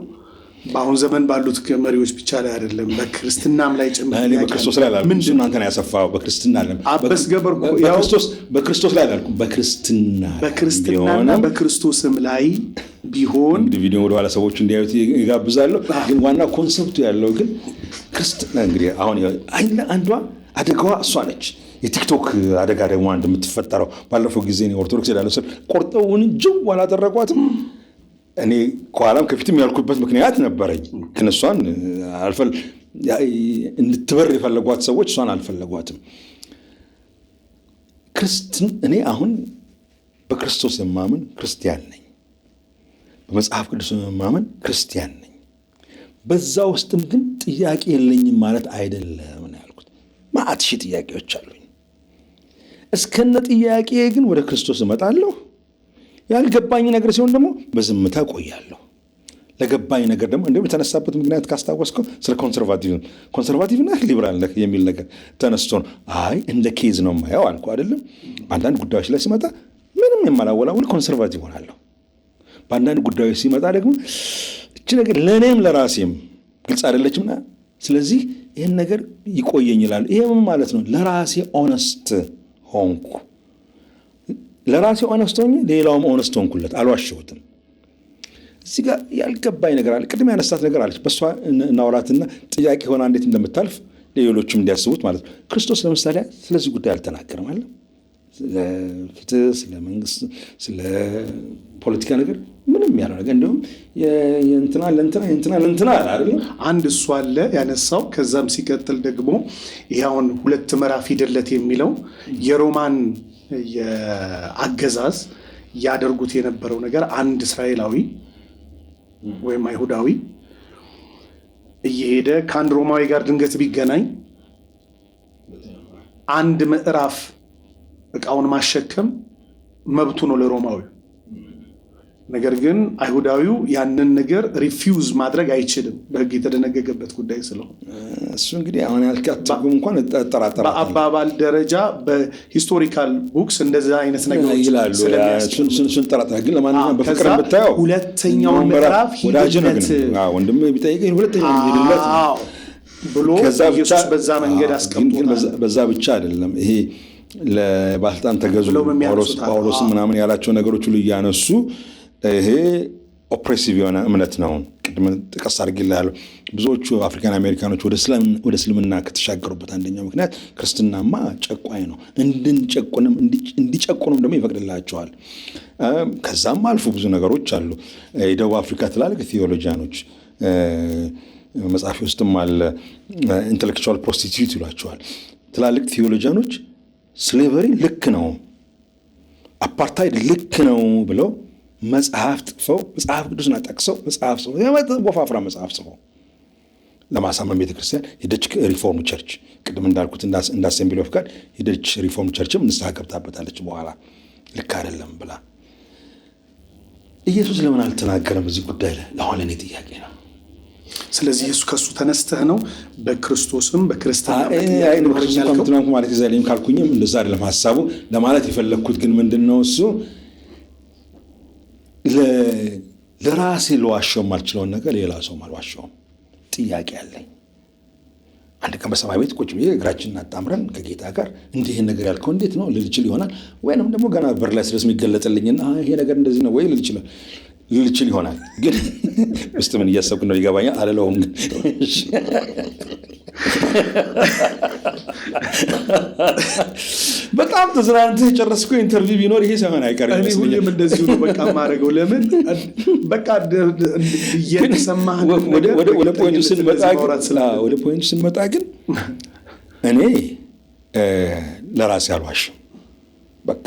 በአሁን ዘመን ባሉት መሪዎች ብቻ ላይ አይደለም በክርስትናም ላይ ጭምር እኔ በክርስቶስ ላይ አላልኩም። ምንድን ነው አንተን ያሰፋው? በክርስትና አይደለም አበስ ገበርኩ ያው በክርስቶስ ላይ አላልኩም። በክርስትናና በክርስቶስም ላይ ቢሆን እንግዲህ ቪዲዮ ወደ ኋላ ሰዎች እንዲያዩት ይጋብዛለሁ። ግን ዋና ኮንሰፕቱ ያለው ግን ክርስትና እንግዲህ አሁን አንዷ አደጋዋ እሷ ነች። የቲክቶክ አደጋ ደግሞ አንድ የምትፈጠረው ባለፈው ጊዜ ነው ኦርቶዶክስ ሄዳለሁ ስል ቆርጠውን ጅው አላደረጓትም። እኔ ከኋላም ከፊትም ያልኩበት ምክንያት ነበረኝ። ግን እሷን እንድትበር የፈለጓት ሰዎች እሷን አልፈለጓትም። እኔ አሁን በክርስቶስ የማምን ክርስቲያን ነኝ። በመጽሐፍ ቅዱስ የማምን ክርስቲያን ነኝ። በዛ ውስጥም ግን ጥያቄ የለኝም ማለት አይደለም ነው ያልኩት። ማዕት ሺህ ጥያቄዎች አሉኝ። እስከነ ጥያቄ ግን ወደ ክርስቶስ እመጣለሁ። ያልገባኝ ነገር ሲሆን ደግሞ በዝምታ ቆያለሁ። ለገባኝ ነገር ደግሞ እንደውም የተነሳበት ምክንያት ካስታወስከው ስለ ኮንሰርቫቲቭ ነህ ሊበራል ነህ የሚል ነገር ተነስቶ ነው። አይ እንደ ኬዝ ነው የማየው አልኩ አይደለም። በአንዳንድ ጉዳዮች ላይ ሲመጣ ምንም የማላወላውል ኮንሰርቫቲቭ ሆናለሁ። በአንዳንድ ጉዳዮች ሲመጣ ደግሞ እቺ ነገር ለእኔም ለራሴም ግልጽ አይደለችምና ስለዚህ ይህን ነገር ይቆየኝ ይላል። ይሄም ማለት ነው ለራሴ ኦነስት ሆንኩ። ለራሴ ኦነስት ሆኜ ሌላውም ኦነስት ሆንኩለት፣ አልዋሸሁትም። እዚህ ጋር ያልገባኝ ነገር አለ። ቅድም ያነሳት ነገር አለች። በእሷ እናውራትና ጥያቄ ሆና እንዴት እንደምታልፍ ሌሎችም እንዲያስቡት ማለት ነው። ክርስቶስ ለምሳሌ ስለዚህ ጉዳይ አልተናገርም አለ። ስለ ፍትህ፣ ስለ መንግስት፣ ስለ ፖለቲካ ነገር ምንም ያለው ነገር እንዲሁም ለእንትና አይደለም። አንድ እሱ አለ ያነሳው። ከዛም ሲቀጥል ደግሞ ይኸውን 2 ምዕራፍ ሂደለት የሚለው የሮማን የአገዛዝ ያደርጉት የነበረው ነገር አንድ እስራኤላዊ ወይም አይሁዳዊ እየሄደ ከአንድ ሮማዊ ጋር ድንገት ቢገናኝ 1 ምዕራፍ ዕቃውን ማሸከም መብቱ ነው ለሮማዊ። ነገር ግን አይሁዳዊው ያንን ነገር ሪፊውዝ ማድረግ አይችልም፣ በሕግ የተደነገገበት ጉዳይ ስለሆነ እሱ እንግዲህ አሁን ያልካት ትርጉም እንኳን እጠራጠራለሁ። በአባባል ደረጃ በሂስቶሪካል ቡክስ እንደዛ አይነት ነገሮች ይላሉ። እሱን ጠራጠራ። ግን ለማንኛውም በፍቅር ብታየው ሁለተኛው ምዕራፍ ሂደት ወንድም ቢጠይቀኝ ሁለተኛው ሂደት ብሎ ኢየሱስ በዛ መንገድ አስቀምጦታል። በዛ ብቻ አይደለም ይሄ ለባለስልጣን ተገዙ ጳውሎስ ምናምን ያላቸው ነገሮች ሁሉ እያነሱ ይሄ ኦፕሬሲቭ የሆነ እምነት ነው። ቅድም ጥቀስ አድርጌልሃለሁ። ብዙዎቹ አፍሪካን አሜሪካኖች ወደ እስልምና ከተሻገሩበት አንደኛው ምክንያት ክርስትናማ ጨቋኝ ነው፣ እንዲጨቁንም ደግሞ ይፈቅድላቸዋል። ከዛም አልፎ ብዙ ነገሮች አሉ። የደቡብ አፍሪካ ትላልቅ ቴዎሎጂያኖች መጽሐፊ ውስጥም አለ፣ ኢንተሌክቹዋል ፕሮስቲቲዩት ይሏቸዋል። ትላልቅ ቴዎሎጂያኖች ስሌቨሪ ልክ ነው፣ አፓርታይድ ልክ ነው ብለው መጽሐፍ ጽፈው መጽሐፍ ቅዱስን ጠቅሰው መጽሐፍ ጽፈው ወፋፍራ መጽሐፍ ጽፈው ለማሳመን ቤተክርስቲያን ሄደች። ሪፎርም ቸርች ቅድም እንዳልኩት እንደ አሴምብሊ ኦፍ ጋድ ሄደች። ሪፎርም ቸርችም ንስሐ ገብታበታለች በኋላ ልክ አይደለም ብላ። ኢየሱስ ለምን አልተናገረም እዚህ ጉዳይ ላይ? አሁን ለእኔ ጥያቄ ነው። ስለዚህ እሱ ከሱ ተነስተህ ነው በክርስቶስም በክርስትና ማለት ይዛለኝ ካልኩኝም እንደዛ አይደለም ሐሳቡ። ለማለት የፈለግኩት ግን ምንድነው እሱ ለራሴ ልዋሸው የማልችለውን ነገር ሌላ ሰው አልዋሸውም። ጥያቄ አለኝ። አንድ ቀን በሰማይ ቤት ቁጭ ብዬ እግራችንን አጣምረን ከጌታ ጋር እንዲህ ይሄን ነገር ያልከው እንዴት ነው ልል ይችል ይሆናል። ወይንም ደግሞ ገና በር ላይ ስለስ የሚገለጥልኝና ይሄ ነገር እንደዚህ ነው ወይ ልል ይችል ይሆናል። ግን ውስጥ ምን እያሰብኩ ነው ይገባኛል አልለውም። ግን በጣም ተዝናንተህ የጨረስከው ኢንተርቪው ቢኖር ይሄ ሳይሆን አይቀርም። እኔ ሁሌም እንደዚሁ ነው በቃ ማድረገው። ለምን በቃ እየተሰማህ ወደ ፖይንቱ ስንመጣ ግን እኔ ለራሴ አልዋሽም። በቃ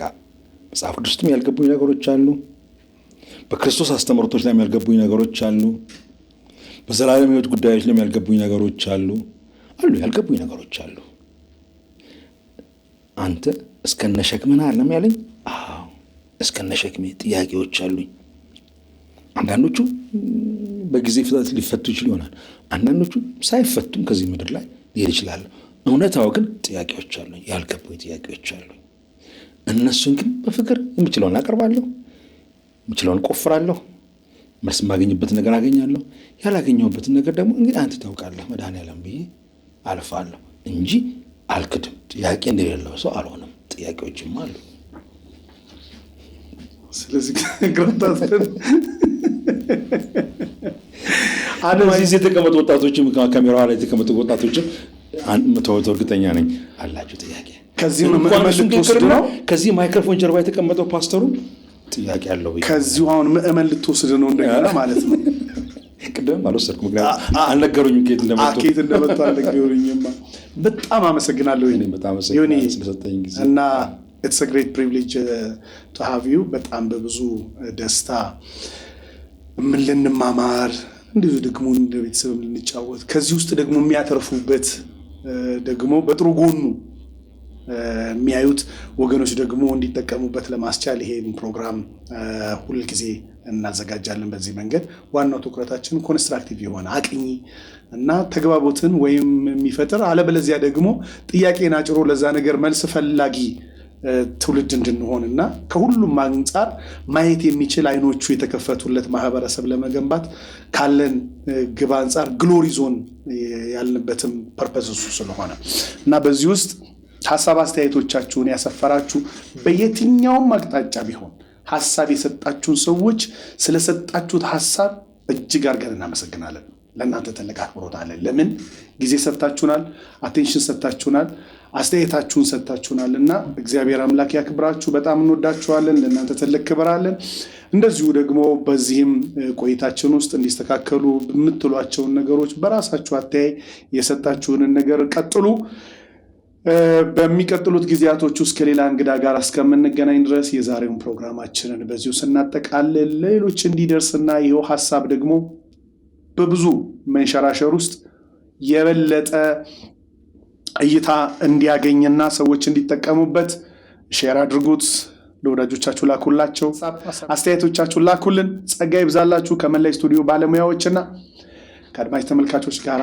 መጽሐፍ ቅዱስ ውስጥም ያልገቡኝ ነገሮች አሉ። በክርስቶስ አስተምህሮቶች ላይ ያልገቡኝ ነገሮች አሉ። በዘላለም ሕይወት ጉዳዮች ላይ ያልገቡኝ ነገሮች አሉ። ያልገቡኝ ነገሮች አሉ። አንተ እስከነሸክመና አለም ያለኝ እስከነሸክሜ ጥያቄዎች አሉኝ። አንዳንዶቹ በጊዜ ፍጥነት ሊፈቱ ይችሉ ይሆናል። አንዳንዶቹ ሳይፈቱም ከዚህ ምድር ላይ ሊሄድ ይችላሉ። እውነታው ግን ጥያቄዎች አሉኝ፣ ያልገቡኝ ጥያቄዎች አሉኝ። እነሱን ግን በፍቅር የምችለውን አቀርባለሁ፣ የምችለውን ቆፍራለሁ፣ መልስ የማገኝበትን ነገር አገኛለሁ። ያላገኘሁበትን ነገር ደግሞ እንግዲህ አንተ ታውቃለህ መድኃኔዓለም ብዬ አልፋለሁ እንጂ አልክድም። ጥያቄ እንደሌለው ሰው አልሆነም። ጥያቄዎችም አሉ። ስለዚህ ግራታትን እዚህ የተቀመጡ ወጣቶችም ካሜራዋ ላይ የተቀመጡ ወጣቶችም መተወተው እርግጠኛ ነኝ አላችሁ ጥያቄ። ከዚህ ማይክሮፎን ጀርባ የተቀመጠው ፓስተሩ ጥያቄ አለው። ከዚሁ አሁን ምዕመን ልትወስድ ነው እንደገና ማለት ነው። ቅድም አልወሰድኩም፣ ምክንያቱም አልነገሩኝም ከየት እንደመጡ አልነገሩኝማ። በጣም አመሰግናለሁ ስለሰጠኝ ጊዜ እና it's a great privilege to have you። በጣም በብዙ ደስታ ምን ልንማማር እንደዚህ ደግሞ እንደ ቤተሰብ ልንጫወት ከዚህ ውስጥ ደግሞ የሚያተርፉበት ደግሞ በጥሩ ጎኑ የሚያዩት ወገኖች ደግሞ እንዲጠቀሙበት ለማስቻል ይሄን ፕሮግራም ሁሉ ጊዜ እናዘጋጃለን። በዚህ መንገድ ዋናው ትኩረታችን ኮንስትራክቲቭ የሆነ አቅኚ እና ተግባቦትን ወይም የሚፈጥር አለበለዚያ ደግሞ ጥያቄን አጭሮ ለዛ ነገር መልስ ፈላጊ ትውልድ እንድንሆንና ከሁሉም አንፃር ማየት የሚችል አይኖቹ የተከፈቱለት ማህበረሰብ ለመገንባት ካለን ግብ አንፃር ግሎሪ ዞን ያልንበትም ፐርፐስ እሱ ስለሆነ እና በዚህ ውስጥ ሐሳብ አስተያየቶቻችሁን ያሰፈራችሁ በየትኛውም አቅጣጫ ቢሆን ሐሳብ የሰጣችሁን ሰዎች ስለሰጣችሁት ሐሳብ እጅግ አድርገን እናመሰግናለን። ለእናንተ ትልቅ አክብሮት አለን። ለምን ጊዜ ሰጣችሁናል፣ አቴንሽን ሰጣችሁናል፣ አስተያየታችሁን ሰጣችሁናልና እግዚአብሔር አምላክ ያክብራችሁ። በጣም እንወዳችኋለን። ለእናንተ ትልቅ ክብር አለን። እንደዚሁ ደግሞ በዚህም ቆይታችን ውስጥ እንዲስተካከሉ የምትሏቸውን ነገሮች በራሳችሁ አተያይ የሰጣችሁንን ነገር ቀጥሉ። በሚቀጥሉት ጊዜያቶች ውስጥ ከሌላ እንግዳ ጋር እስከምንገናኝ ድረስ የዛሬውን ፕሮግራማችንን በዚሁ ስናጠቃልል ለሌሎች እንዲደርስና ይኸው ሐሳብ ደግሞ በብዙ መንሸራሸር ውስጥ የበለጠ እይታ እንዲያገኝና ሰዎች እንዲጠቀሙበት ሼር አድርጉት። ለወዳጆቻችሁ ላኩላቸው፣ አስተያየቶቻችሁ ላኩልን። ጸጋ ይብዛላችሁ። ከመላይ ስቱዲዮ ባለሙያዎችና ከአድማጭ ተመልካቾች ጋር